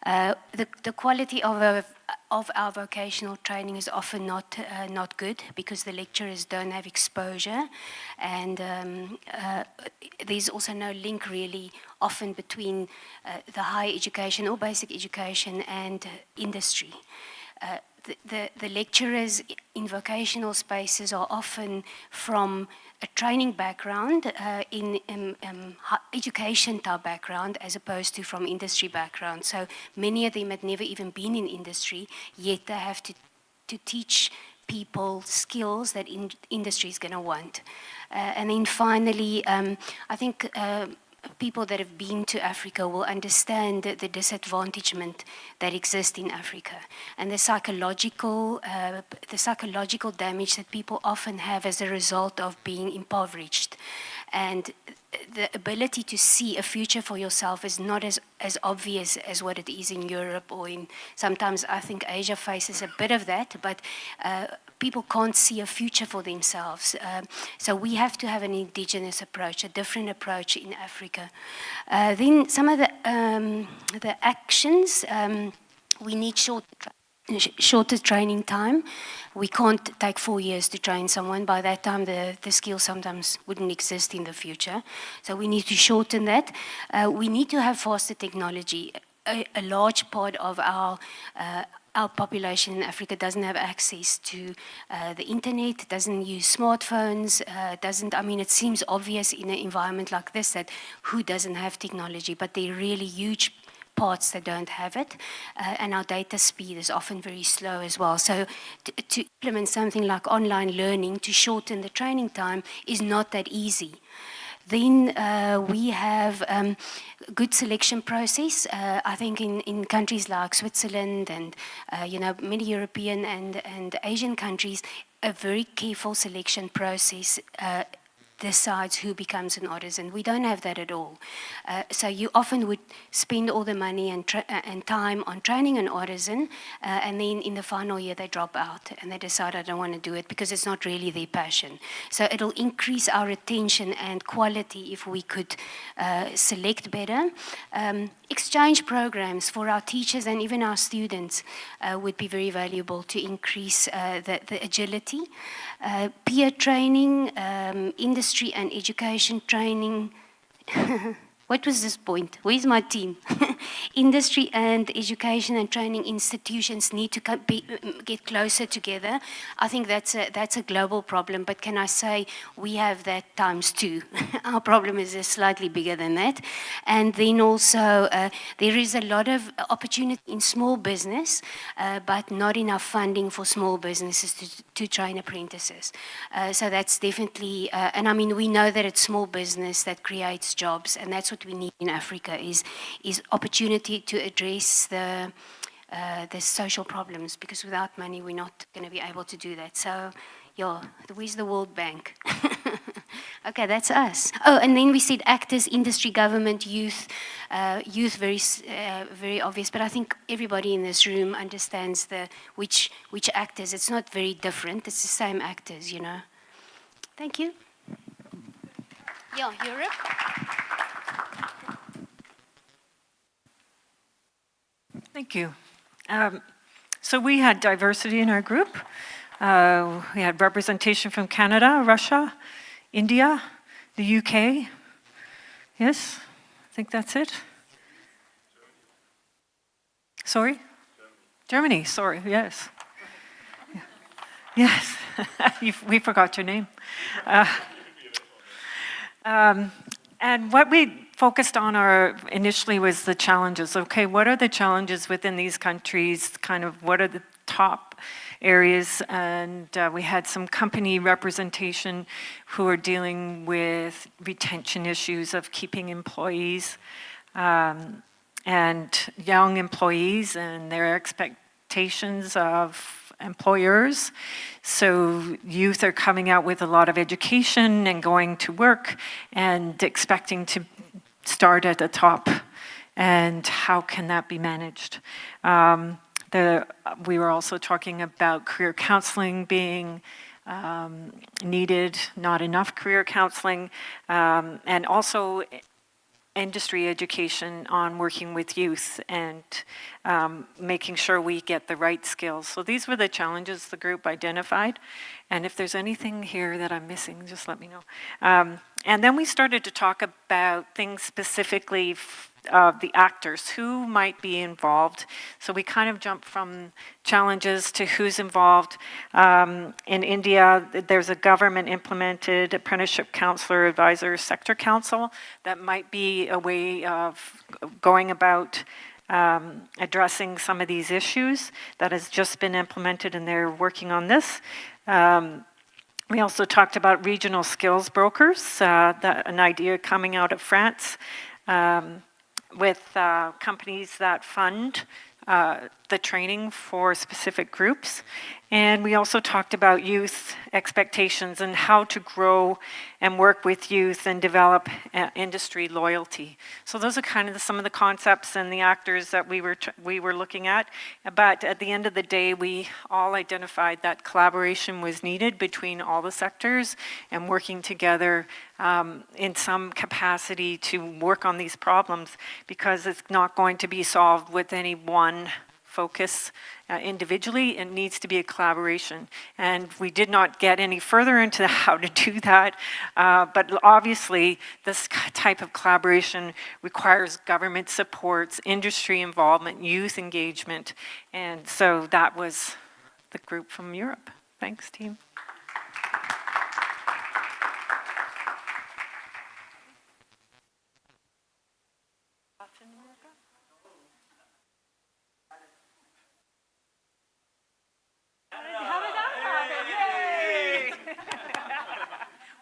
The quality of our vocational training is often not good, because the lecturers don't have exposure, and there's also no link really often between the higher education or basic education and industry. The lecturers in vocational spaces are often from a training background, in education type background, as opposed to from industry background. So many of them had never even been in industry, yet they have to teach people skills that industry is going to want. And then finally, I think people that have been to Africa will understand the disadvantagement that exists in Africa, and the psychological damage that people often have as a result of being impoverished. And the ability to see a future for yourself is not as obvious as what it is in Europe, or in sometimes I think Asia faces a bit of that, but people can't see a future for themselves. So we have to have an indigenous approach, a different approach in Africa. Then some of the actions, we need shorter training time. We can't take 4 years to train someone. By that time, the skill sometimes wouldn't exist in the future. So we need to shorten that. We need to have faster technology. A large part of our population in Africa doesn't have access to the internet, doesn't use smartphones, it seems obvious in an environment like this that who doesn't have technology, but there are really huge parts that don't have it, and our data speed is often very slow as well. So to implement something like online learning to shorten the training time is not that easy. Then we have a good selection process. I think in countries like Switzerland and many European and Asian countries, a very careful selection process decides who becomes an artisan. We don't have that at all. So you often would spend all the money and time on training an artisan, and then in the final year they drop out and they decide, I don't want to do it because it's not really their passion. So it'll increase our retention and quality if we could select better. Exchange programs for our teachers and even our students would be very valuable to increase the agility. Peer training, industry and education training. What was this point? Where's my team? Industry and education and training institutions need to get closer together. I think that's a global problem, but can I say we have that times two. Our problem is slightly bigger than that. And then also there is a lot of opportunity in small business, but not enough funding for small businesses to train apprentices. So that's definitely, and I mean, we know that it's small business that creates jobs, and that's what we need in Africa is opportunity to address the social problems, because without money we're not going to be able to do that. So yeah, where's the World Bank? Okay, that's us. Oh, and then we said actors, industry, government, youth. Youth, very obvious, but I think everybody in this room understands which actors. It's not very different. It's the same actors, you know. Thank you. Yeah, Europe. Thank you. So we had diversity in our group. We had representation from Canada, Russia, India, the UK. Yes, I think that's it. Sorry? Germany, sorry, yes. Yes, we forgot your name. And what we focused on initially was the challenges. Okay, what are the challenges within these countries? Kind of what are the top areas? And we had some company representation who are dealing with retention issues of keeping employees and young employees and their expectations of employers. So youth are coming out with a lot of education and going to work and expecting to start at the top. And how can that be managed? We were also talking about career counseling being needed, not enough career counseling, and also industry education on working with youth and making sure we get the right skills. So these were the challenges the group identified. And if there's anything here that I'm missing, just let me know. And then we started to talk about things specifically of the actors, who might be involved. So we kind of jumped from challenges to who's involved. In India, there's a government-implemented apprenticeship counselor advisor sector council that might be a way of going about addressing some of these issues. That has just been implemented and they're working on this. We also talked about regional skills brokers, an idea coming out of France, with companies that fund the training for specific groups. And we also talked about youth expectations and how to grow and work with youth and develop industry loyalty. So those are kind of some of the concepts and the actors that we were looking at. But at the end of the day, we all identified that collaboration was needed between all the sectors and working together in some capacity to work on these problems, because it's not going to be solved with any one focus individually. It needs to be a collaboration. And we did not get any further into how to do that, but obviously this type of collaboration requires government supports, industry involvement, youth engagement, and so that was the group from Europe. Thanks, team.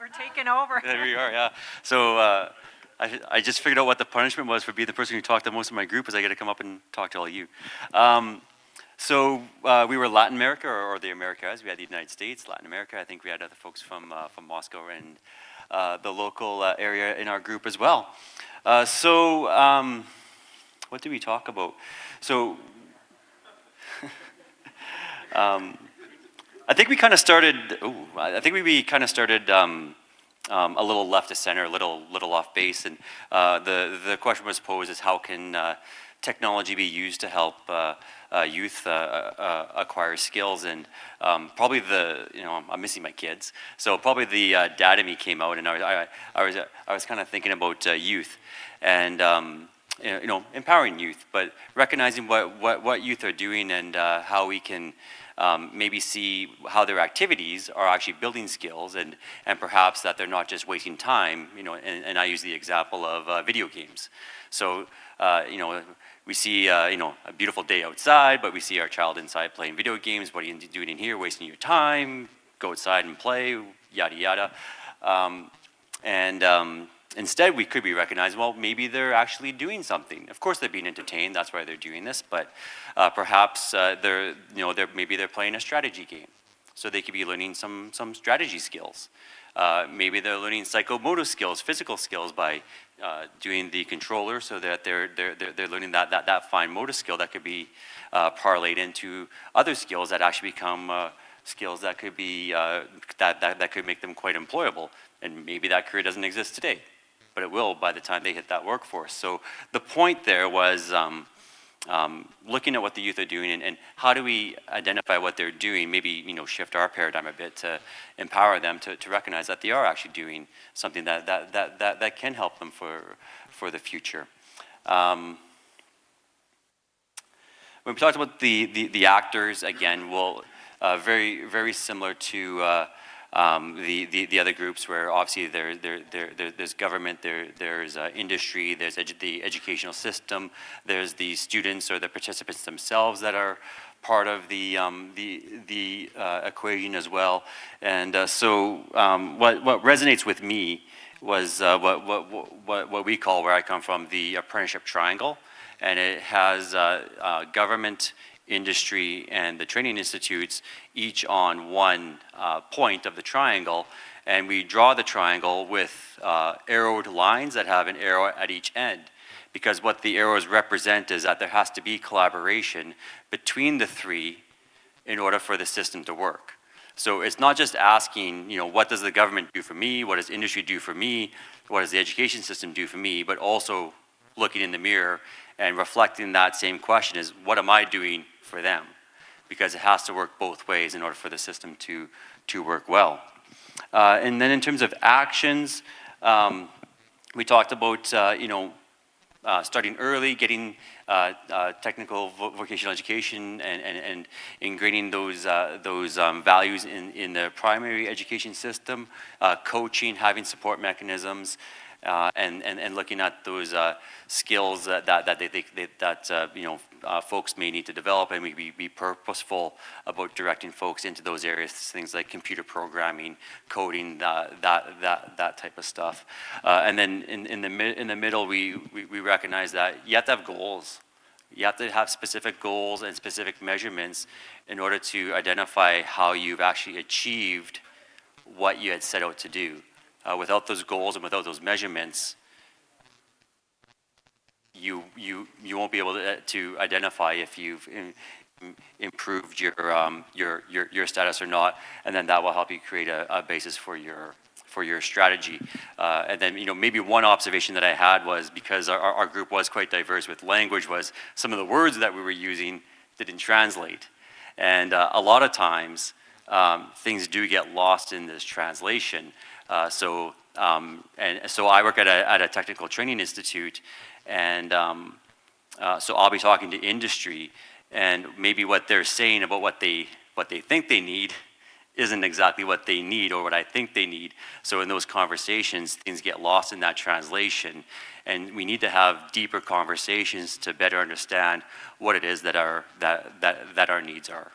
We're taking over. There we are, yeah. So I just figured out what the punishment was for being the person who talked the most in my group, is I got to come up and talk to all of you. So we were Latin America, or the Americas. We had the United States, Latin America. I think we had other folks from Moscow and the local area in our group as well. What did we talk about? So I think we kind of started. We kind of started a little left of center, a little off base, and the question was posed is how can technology be used to help youth acquire skills? And probably I'm missing my kids, so probably the dad in me came out, and I was kind of thinking about youth and empowering youth, but recognizing what youth are doing and how we can maybe see how their activities are actually building skills, and perhaps that they're not just wasting time, and I use the example of video games. So, we see, a beautiful day outside, but we see our child inside playing video games. What are you doing in here? Wasting your time. Go outside and play, yada, yada. Instead, we could be recognizing, well, maybe they're actually doing something. Of course, they're being entertained. That's why they're doing this. But perhaps maybe they're playing a strategy game, so they could be learning some strategy skills. Maybe they're learning psychomotor skills, physical skills by doing the controller, so that they're learning that fine motor skill that could be parlayed into other skills that actually become skills that could be that could make them quite employable. And maybe that career doesn't exist today, but it will by the time they hit that workforce. So the point there was looking at what the youth are doing and how do we identify what they're doing, maybe shift our paradigm a bit to empower them to recognize that they are actually doing something that can help them for the future. When we talked about the actors, again, very, very similar to the other groups, where obviously there's government, there's industry, there's the educational system, there's the students or the participants themselves that are part of the equation as well. And so what resonates with me was what we call, where I come from, the apprenticeship triangle, and it has government, industry, and the training institutes each on one point of the triangle, and we draw the triangle with arrowed lines that have an arrow at each end, because what the arrows represent is that there has to be collaboration between the three in order for the system to work. So it's not just asking, what does the government do for me, what does industry do for me, what does the education system do for me, but also looking in the mirror and reflecting that same question is, what am I doing for them? Because it has to work both ways in order for the system to work well. And then in terms of actions, we talked about starting early, getting technical vocational education and ingraining those values in the primary education system, coaching, having support mechanisms, and looking at those skills that folks may need to develop, and we be purposeful about directing folks into those areas, things like computer programming, coding, that type of stuff. And then in the middle, we recognize that you have to have goals, You have to have specific goals and specific measurements in order to identify how you've actually achieved what you had set out to do. Without those goals and without those measurements, you won't be able to identify if you've improved your status or not, and then that will help you create a basis for your strategy. And then, maybe one observation that I had was, because our group was quite diverse with language, was some of the words that we were using didn't translate. And a lot of times, things do get lost in this translation. So I work at a technical training institute, and so I'll be talking to industry, and maybe what they're saying about what they think they need isn't exactly what they need or what I think they need. So in those conversations, things get lost in that translation, and we need to have deeper conversations to better understand what it is that our needs are.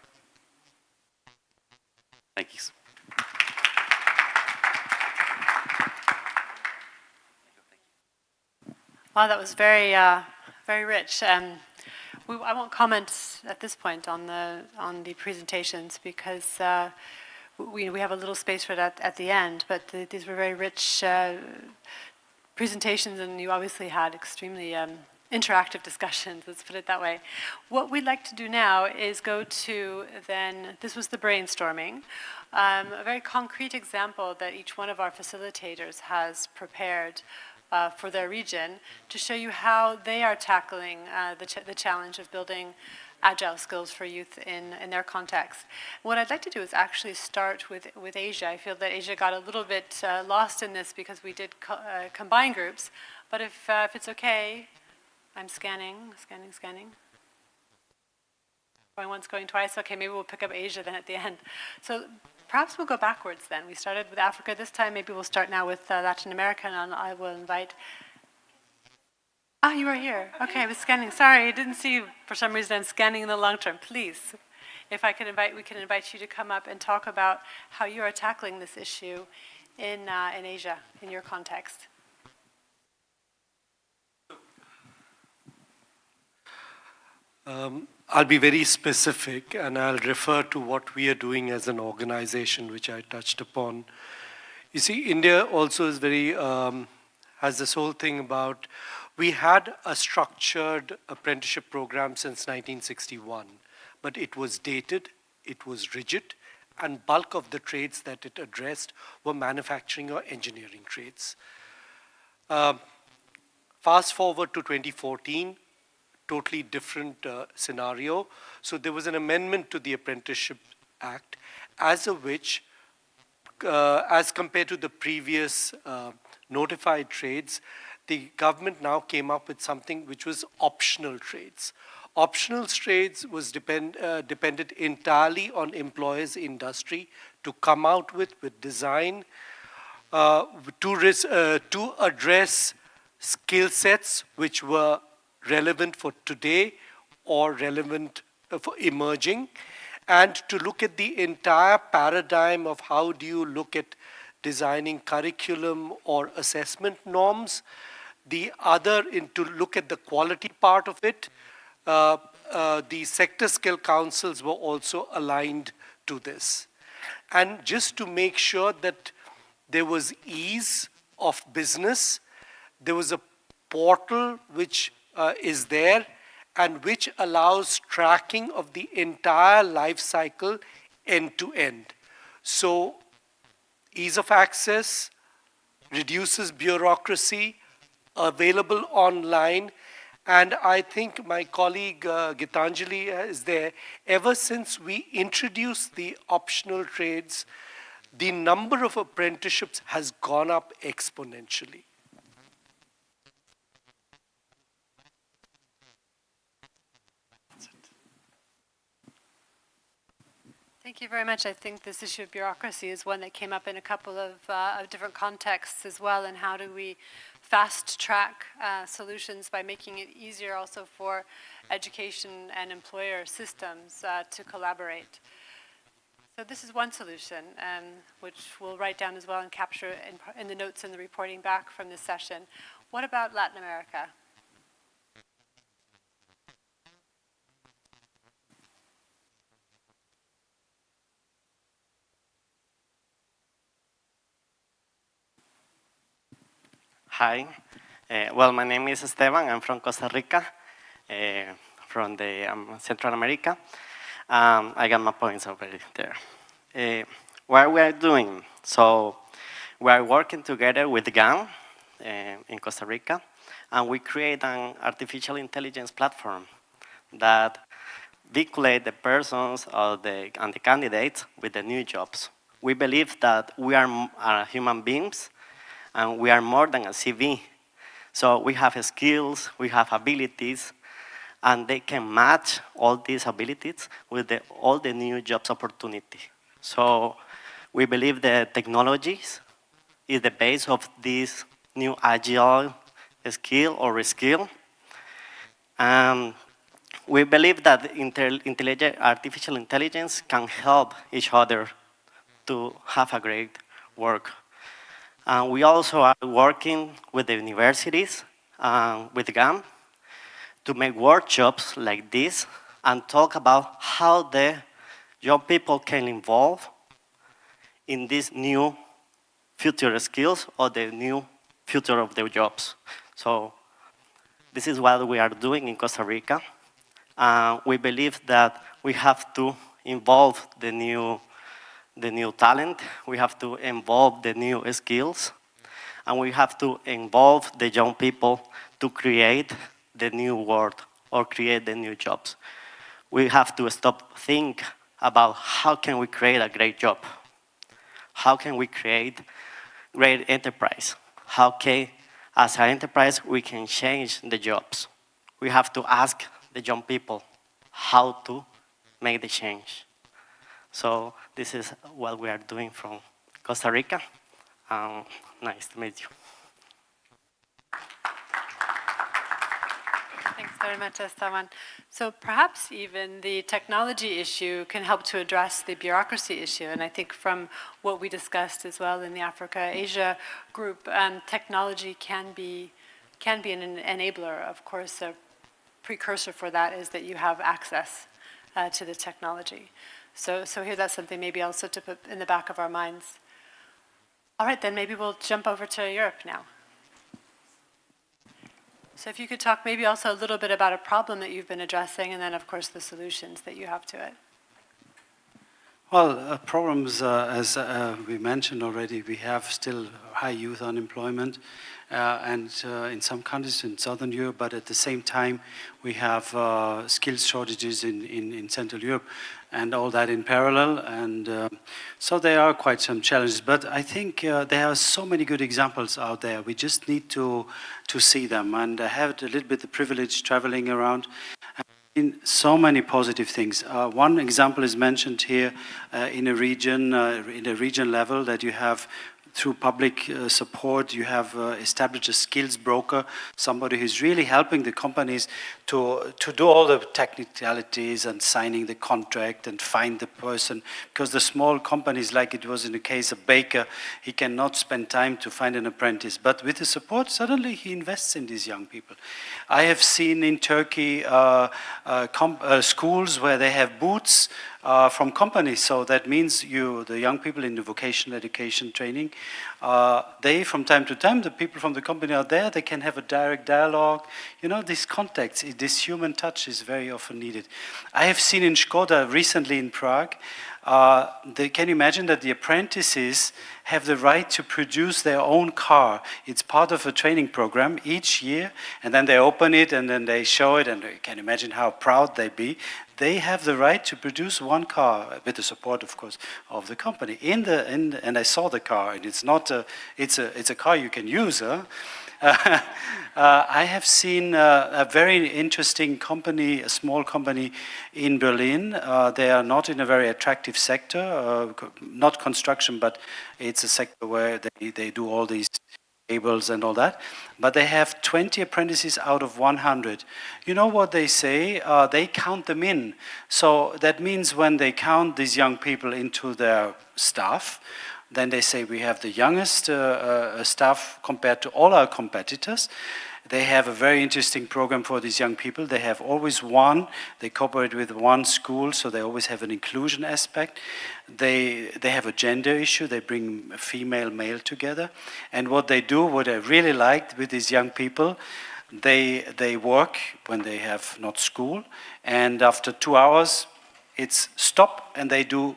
Thank you. Wow, that was very, very rich. I won't comment at this point on the presentations because we have a little space for that at the end. But these were very rich presentations, and you obviously had extremely interactive discussions. Let's put it that way. What we'd like to do now is go to then. This was the brainstorming, a very concrete example that each one of our facilitators has prepared for their region to show you how they are tackling the challenge of building agile skills for youth in their context. What I'd like to do is actually start with Asia. I feel that Asia got a little bit lost in this because we did combine groups, but if it's okay, I'm scanning. Going once, going twice. Okay, maybe we'll pick up Asia then at the end. So perhaps we'll go backwards then. We started with Africa this time. Maybe we'll start now with Latin America, and I will invite. Ah, you are here. Okay, I was scanning. Sorry, I didn't see you. For some reason, I'm scanning in the long term. Please, if we can invite you to come up and talk about how you are tackling this issue in Asia, in your context. I'll be very specific, and I'll refer to what we are doing as an organization, which I touched upon. You see, India also is has this whole thing about, we had a structured apprenticeship program since 1961, but it was dated, it was rigid, and bulk of the trades that it addressed were manufacturing or engineering trades. Fast forward to 2014, totally different scenario. So there was an amendment to the Apprenticeship Act, as of which, as compared to the previous notified trades, the government now came up with something which was optional trades. Optional trades was depended entirely on employers' industry to come out with design to address skill sets which were relevant for today or relevant for emerging, and to look at the entire paradigm of how do you look at designing curriculum or assessment norms. The other, to look at the quality part of it, the sector skill councils were also aligned to this. And just to make sure that there was ease of business, there was a portal which is there, and which allows tracking of the entire life cycle end to end. So ease of access, reduces bureaucracy, available online, and I think my colleague Gitanjali is there. Ever since we introduced the optional trades, the number of apprenticeships has gone up exponentially. Thank you very much. I think this issue of bureaucracy is one that came up in a couple of different contexts as well, and how do we fast track solutions by making it easier also for education and employer systems to collaborate. So this is one solution, which we'll write down as well and capture in the notes and the reporting back from this session. What about Latin America? Hi. Well, my name is Esteban. I'm from Costa Rica, from the Central America. I got my points over there. What we are doing? So we are working together with GAM in Costa Rica, and we create an artificial intelligence platform that vinculate the persons and the candidates with the new jobs. We believe that we are human beings, and we are more than a CV. So we have skills, we have abilities, and they can match all these abilities with all the new jobs opportunity. So we believe that technologies is the base of this new agile skill or reskill. We believe that artificial intelligence can help each other to have a great work. We also are working with the universities, with GAM, to make workshops like this and talk about how the young people can involve in these new future skills or the new future of their jobs. So this is what we are doing in Costa Rica. We believe that we have to involve the new talent, we have to involve the new skills, and we have to involve the young people to create the new world or create the new jobs. We have to stop think about how can we create a great job? How can we create great enterprise? How can, as an enterprise, we can change the jobs? We have to ask the young people how to make the change. So this is what we are doing from Costa Rica. Nice to meet you. Thanks very much, Esteban. So perhaps even the technology issue can help to address the bureaucracy issue. And I think from what we discussed as well in the Africa-Asia group, technology can be an enabler. Of course, a precursor for that is that you have access to the technology. So here that's something maybe also to put in the back of our minds. All right, then maybe we'll jump over to Europe now. So if you could talk maybe also a little bit about a problem that you've been addressing, and then of course the solutions that you have to it. Well, problems, as we mentioned already, we have still high youth unemployment, and in some countries in Southern Europe, but at the same time, we have skills shortages in Central Europe, and all that in parallel, and so there are quite some challenges. But I think there are so many good examples out there. We just need to see them, and I have a little bit the privilege traveling around. In so many positive things. One example is mentioned here in a region level, that you have, through public support, you have established a skills broker, somebody who's really helping the companies to do all the technicalities and signing the contract and find the person. Because the small companies, like it was in the case of Baker, he cannot spend time to find an apprentice. But with the support, suddenly he invests in these young people. I have seen in Turkey schools where they have booths from companies. So that means the young people in the vocational education training, they, from time to time, the people from the company are there, they can have a direct dialogue. You know, these contacts, this human touch is very often needed. I have seen in Škoda recently in Prague, can you imagine that the apprentices have the right to produce their own car? It's part of a training program each year, and then they open it and then they show it, and you can imagine how proud they be. They have the right to produce one car, with the support, of course, of the company. And I saw the car, and it's a car you can use, huh? I have seen a very interesting company, a small company in Berlin. They are not in a very attractive sector, not construction, but it's a sector where they do all these cables and all that. But they have 20 apprentices out of 100. You know what they say? They count them in. So that means when they count these young people into their staff, then they say we have the youngest staff compared to all our competitors. They have a very interesting program for these young people. They have always one, they cooperate with one school, so they always have an inclusion aspect. They have a gender issue, they bring female, male together. And what they do, what I really liked with these young people, they work when they have not school, and after 2 hours, it's stop, and they do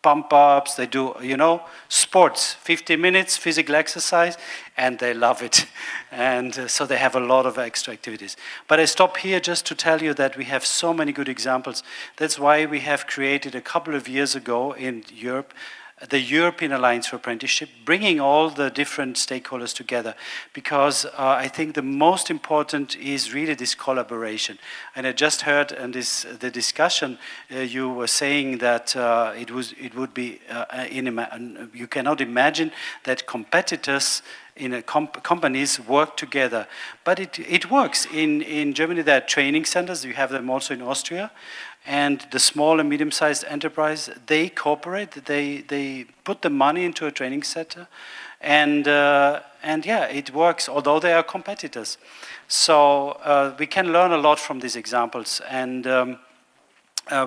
pump-ups, they do, you know, sports, 50 minutes, physical exercise, and they love it. And so they have a lot of extra activities. But I stop here just to tell you that we have so many good examples. That's why we have created a couple of years ago in Europe the European Alliance for Apprenticeship, bringing all the different stakeholders together, because I think the most important is really this collaboration. And I just heard in the discussion, you were saying that it would be, you cannot imagine that competitors in companies work together. But it works. In Germany, there are training centers. You have them also in Austria. And the small and medium-sized enterprise, they cooperate. They put the money into a training center. And yeah, it works, although they are competitors. So we can learn a lot from these examples. And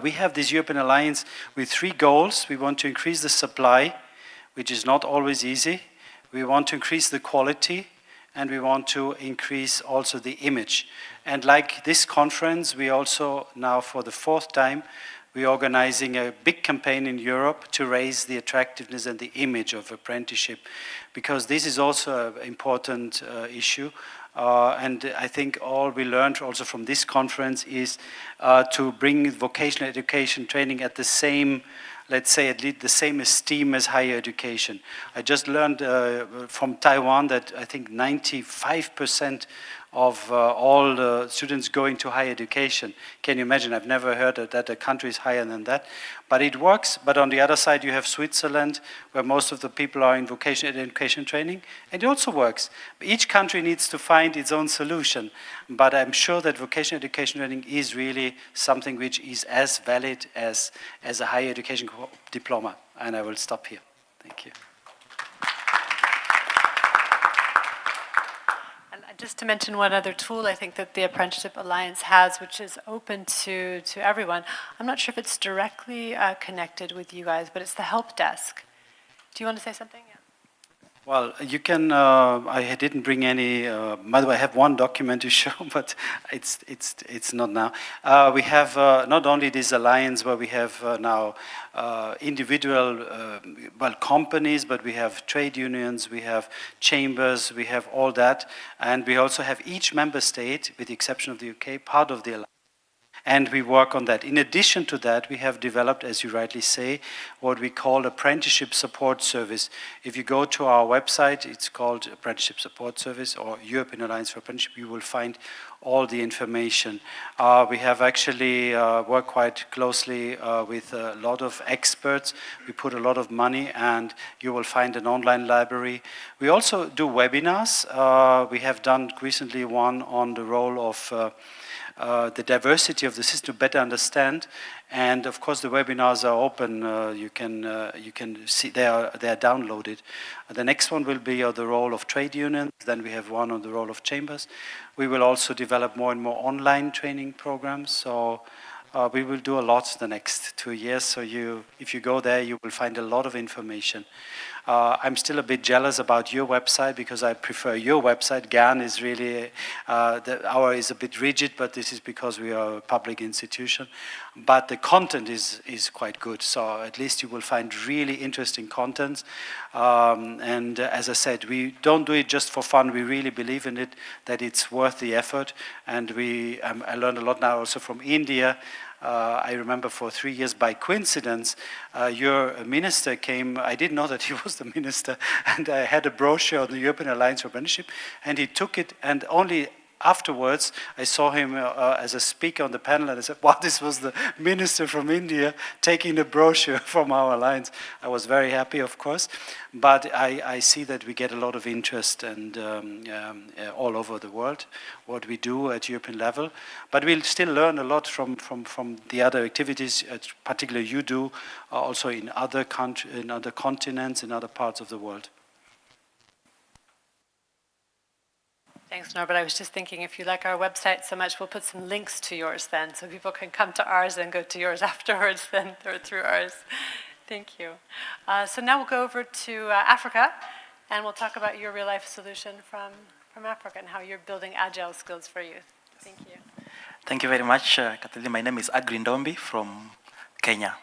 we have this European Alliance with 3 goals. We want to increase the supply, which is not always easy. We want to increase the quality, and we want to increase also the image. And like this conference, we also now for the 4th time, we're organizing a big campaign in Europe to raise the attractiveness and the image of apprenticeship, because this is also an important issue. And I think all we learned also from this conference is to bring vocational education training at the same, let's say, at least the same esteem as higher education. I just learned from Taiwan that I think 95% of all the students going to higher education. Can you imagine? I've never heard that a country is higher than that. But it works. But on the other side, you have Switzerland, where most of the people are in vocational education training, and it also works. Each country needs to find its own solution. But I'm sure that vocational education training is really something which is as valid as a higher education diploma. And I will stop here. Thank you. Just to mention one other tool I think that the Apprenticeship Alliance has, which is open to everyone. I'm not sure if it's directly connected with you guys, but it's the help desk. Do you want to say something? Yeah. Well, you can, I didn't bring any, by the way, I have one document to show, but it's not now. We have not only this alliance where we have now individual, well, companies, but we have trade unions, we have chambers, we have all that. And we also have each member state, with the exception of the UK, part of the alliance. And we work on that. In addition to that, we have developed, as you rightly say, what we call Apprenticeship Support Service. If you go to our website, it's called Apprenticeship Support Service or European Alliance for Apprenticeship, you will find all the information. We have actually worked quite closely with a lot of experts. We put a lot of money, and you will find an online library. We also do webinars. We have done recently one on the role of the diversity of the system to better understand, and of course the webinars are open. You can see they are downloaded. The next one will be on the role of trade unions. Then we have one on the role of chambers. We will also develop more and more online training programs. So we will do a lot the next 2 years. So if you go there, you will find a lot of information. I'm still a bit jealous about your website because I prefer your website. GAN is really, our is a bit rigid, but this is because we are a public institution. But the content is quite good. So at least you will find really interesting content. And as I said, we don't do it just for fun. We really believe in it, that it's worth the effort. And I learned a lot now also from India. I remember for 3 years, by coincidence, your minister came. I didn't know that he was the minister, and I had a brochure on the European Alliance for Apprenticeship, and he took it, and only afterwards I saw him as a speaker on the panel, and I said, wow, this was the minister from India taking the brochure from our alliance. I was very happy, of course, but I see that we get a lot of interest and all over the world, what we do at European level. But we'll still learn a lot from the other activities, particularly you do, also in other countries, in other continents, in other parts of the world. Thanks, Norbert. I was just thinking, if you like our website so much, we'll put some links to yours then, so people can come to ours and go to yours afterwards then, or through ours. Thank you. So now we'll go over to Africa, and we'll talk about your real-life solution from Africa and how you're building agile skills for youth. Thank you. Thank you very much, Kathleen. My name is Agri Ndombi from Kenya.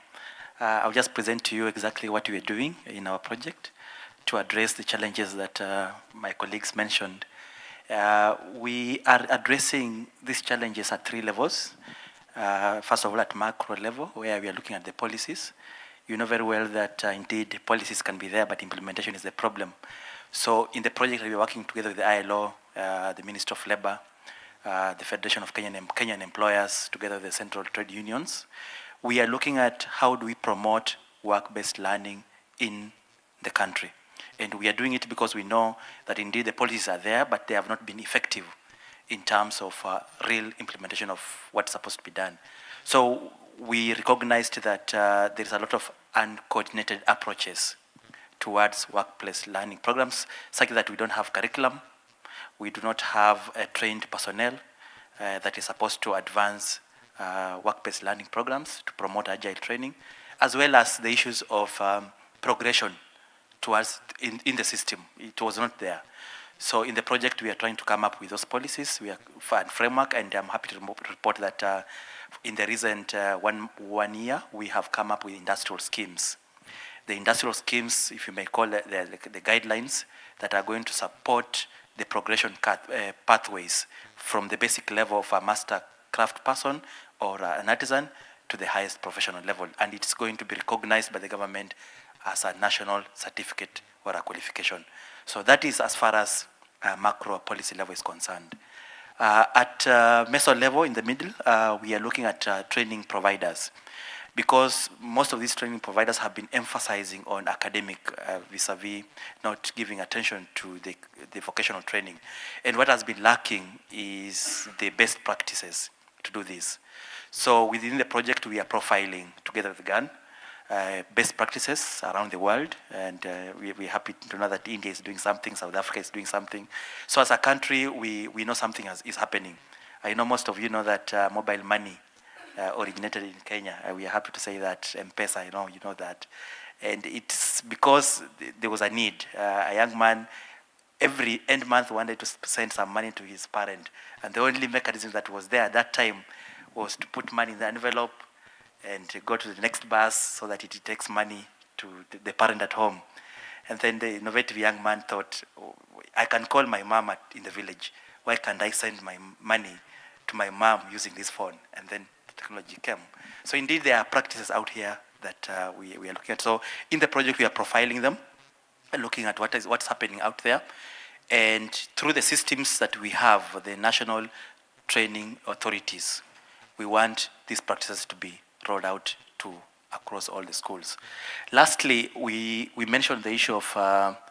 I'll just present to you exactly what we are doing in our project to address the challenges that my colleagues mentioned. We are addressing these challenges at 3 levels. First of all, at macro level, where we are looking at the policies. You know very well that indeed policies can be there, but implementation is the problem. So in the project, we are working together with the ILO, the Ministry of Labor, the Federation of Kenyan Employers, together with the Central Trade Unions. We are looking at how do we promote work-based learning in the country. And we are doing it because we know that indeed the policies are there, but they have not been effective in terms of real implementation of what's supposed to be done. So we recognized that there is a lot of uncoordinated approaches towards workplace learning programs, such that we don't have curriculum, we do not have trained personnel that is supposed to advance work-based learning programs to promote agile training, as well as the issues of progression towards in the system. It was not there. So in the project, we are trying to come up with those policies, we are and framework, and I'm happy to report that in the recent one year, we have come up with industrial schemes. The industrial schemes, if you may call it, the guidelines that are going to support the progression pathways from the basic level of a master craft person or an artisan to the highest professional level. And it's going to be recognized by the government as a national certificate or a qualification. So that is as far as macro policy level is concerned. At meso level, in the middle, we are looking at training providers, because most of these training providers have been emphasizing on academic vis-a-vis not giving attention to the vocational training. And what has been lacking is the best practices to do this. So within the project, we are profiling together with GAN best practices around the world, and we're happy to know that India is doing something, South Africa is doing something. So as a country, we know something is happening. I know most of you know that mobile money originated in Kenya. We are happy to say that M-Pesa, you know that. And it's because there was a need. A young man, every end month, wanted to send some money to his parent. And the only mechanism that was there at that time was to put money in the envelope and to go to the next bus so that it takes money to the parent at home. And then the innovative young man thought, oh, I can call my mom in the village. Why can't I send my money to my mom using this phone? And then technology came. So indeed, there are practices out here that we are looking at. So in the project, we are profiling them, looking at what's happening out there. And through the systems that we have, the national training authorities, we want these practices to be rolled out to across all the schools. Lastly, we mentioned the issue of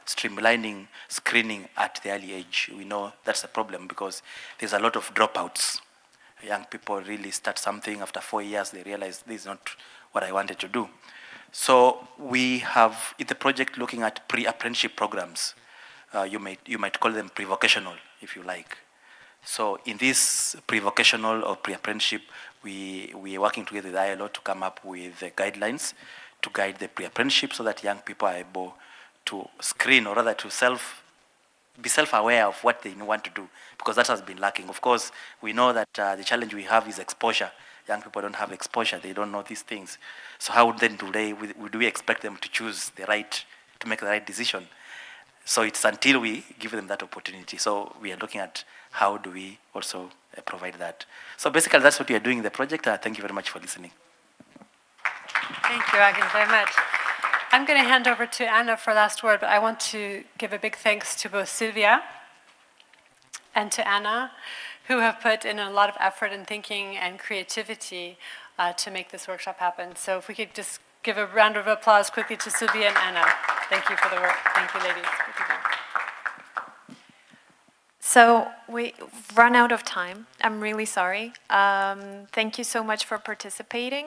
streamlining screening at the early age. We know that's a problem because there's a lot of dropouts. Young people really start something, after 4 years, they realize this is not what I wanted to do. So we have in the project looking at pre-apprenticeship programs. You might call them pre-vocational, if you like. So in this pre-vocational or pre-apprenticeship, we are working together with ILO to come up with the guidelines to guide the pre-apprenticeship so that young people are able to screen, or rather to be self-aware of what they want to do, because that has been lacking. Of course, we know that the challenge we have is exposure. Young people don't have exposure. They don't know these things. So how then do we expect them to make the right decision? So it's until we give them that opportunity. So we are looking at how do we also provide that. So basically, that's what we are doing in the project. Thank you very much for listening. Thank you, Agnes, very much. I'm going to hand over to Anna for last word, but I want to give a big thanks to both Sylvia and to Anna, who have put in a lot of effort and thinking and creativity to make this workshop happen. So if we could just give a round of applause quickly to Sylvia and Anna. Thank you for the work. Thank you, ladies. So we've run out of time. I'm really sorry. Thank you so much for participating.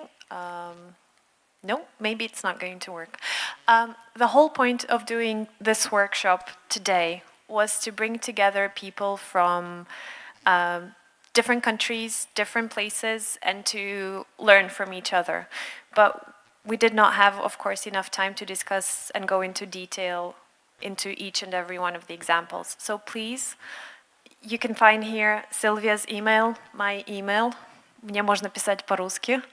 No, maybe it's not going to work. The whole point of doing this workshop today was to bring together people from different countries, different places, and to learn from each other. But we did not have, of course, enough time to discuss and go into detail into each and every one of the examples. So please, you can find here Sylvia's email, my email. Мне можно писать по-русски.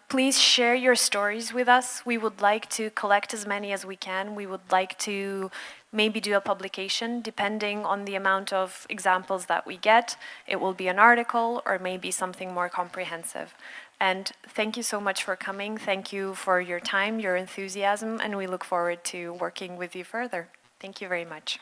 Please share your stories with us. We would like to collect as many as we can. We would like to maybe do a publication depending on the amount of examples that we get. It will be an article or maybe something more comprehensive. And thank you so much for coming. Thank you for your time, your enthusiasm, and we look forward to working with you further. Thank you very much.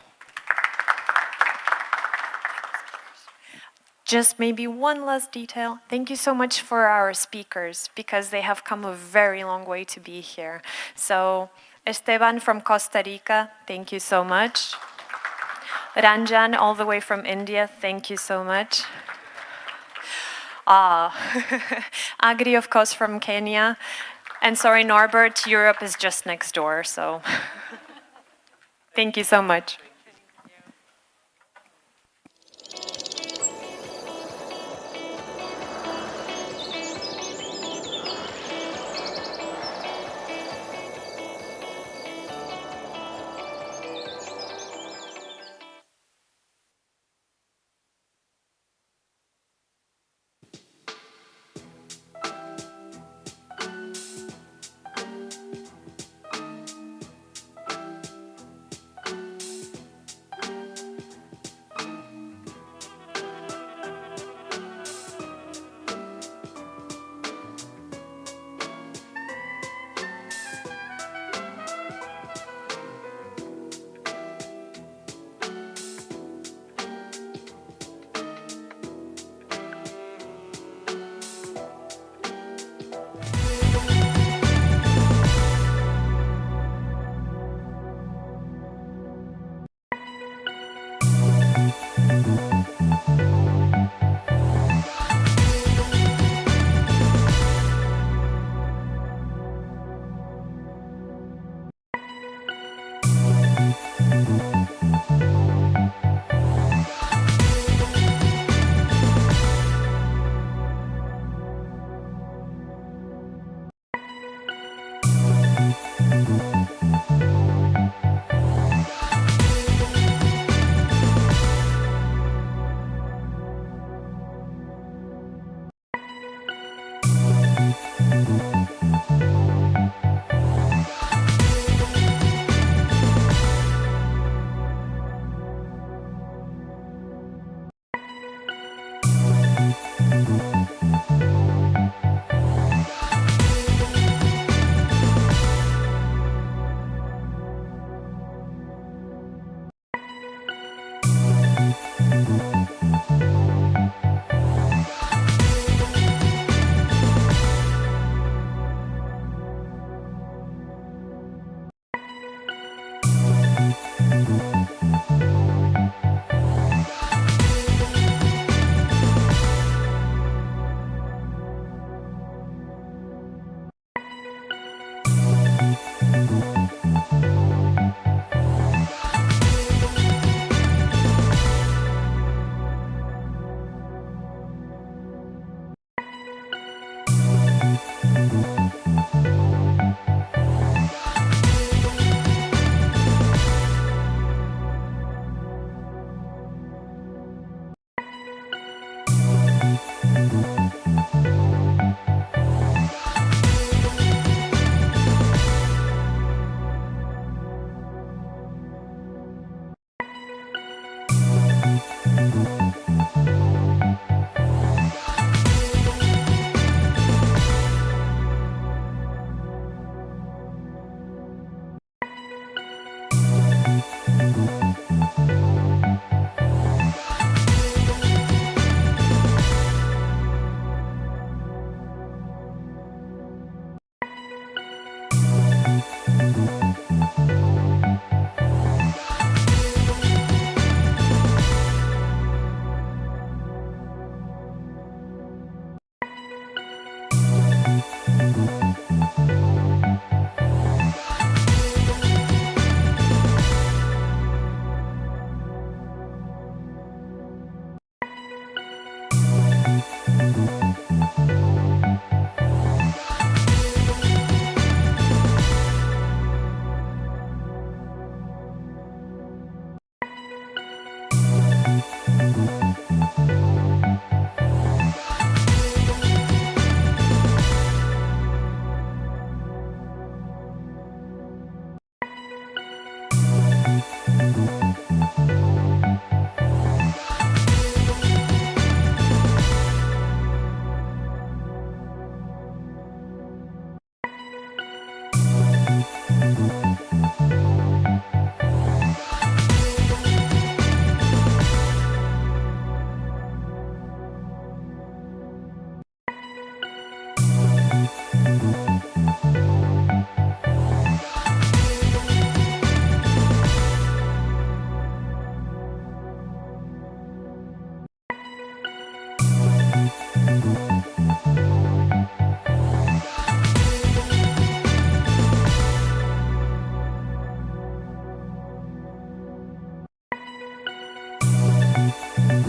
Just maybe one last detail. Thank you so much for our speakers because they have come a very long way to be here. So Esteban from Costa Rica, thank you so much. Ranjan all the way from India, thank you so much. Agri, of course, from Kenya. And sorry, Norbert, Europe is just next door, so thank you so much. Thank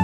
you.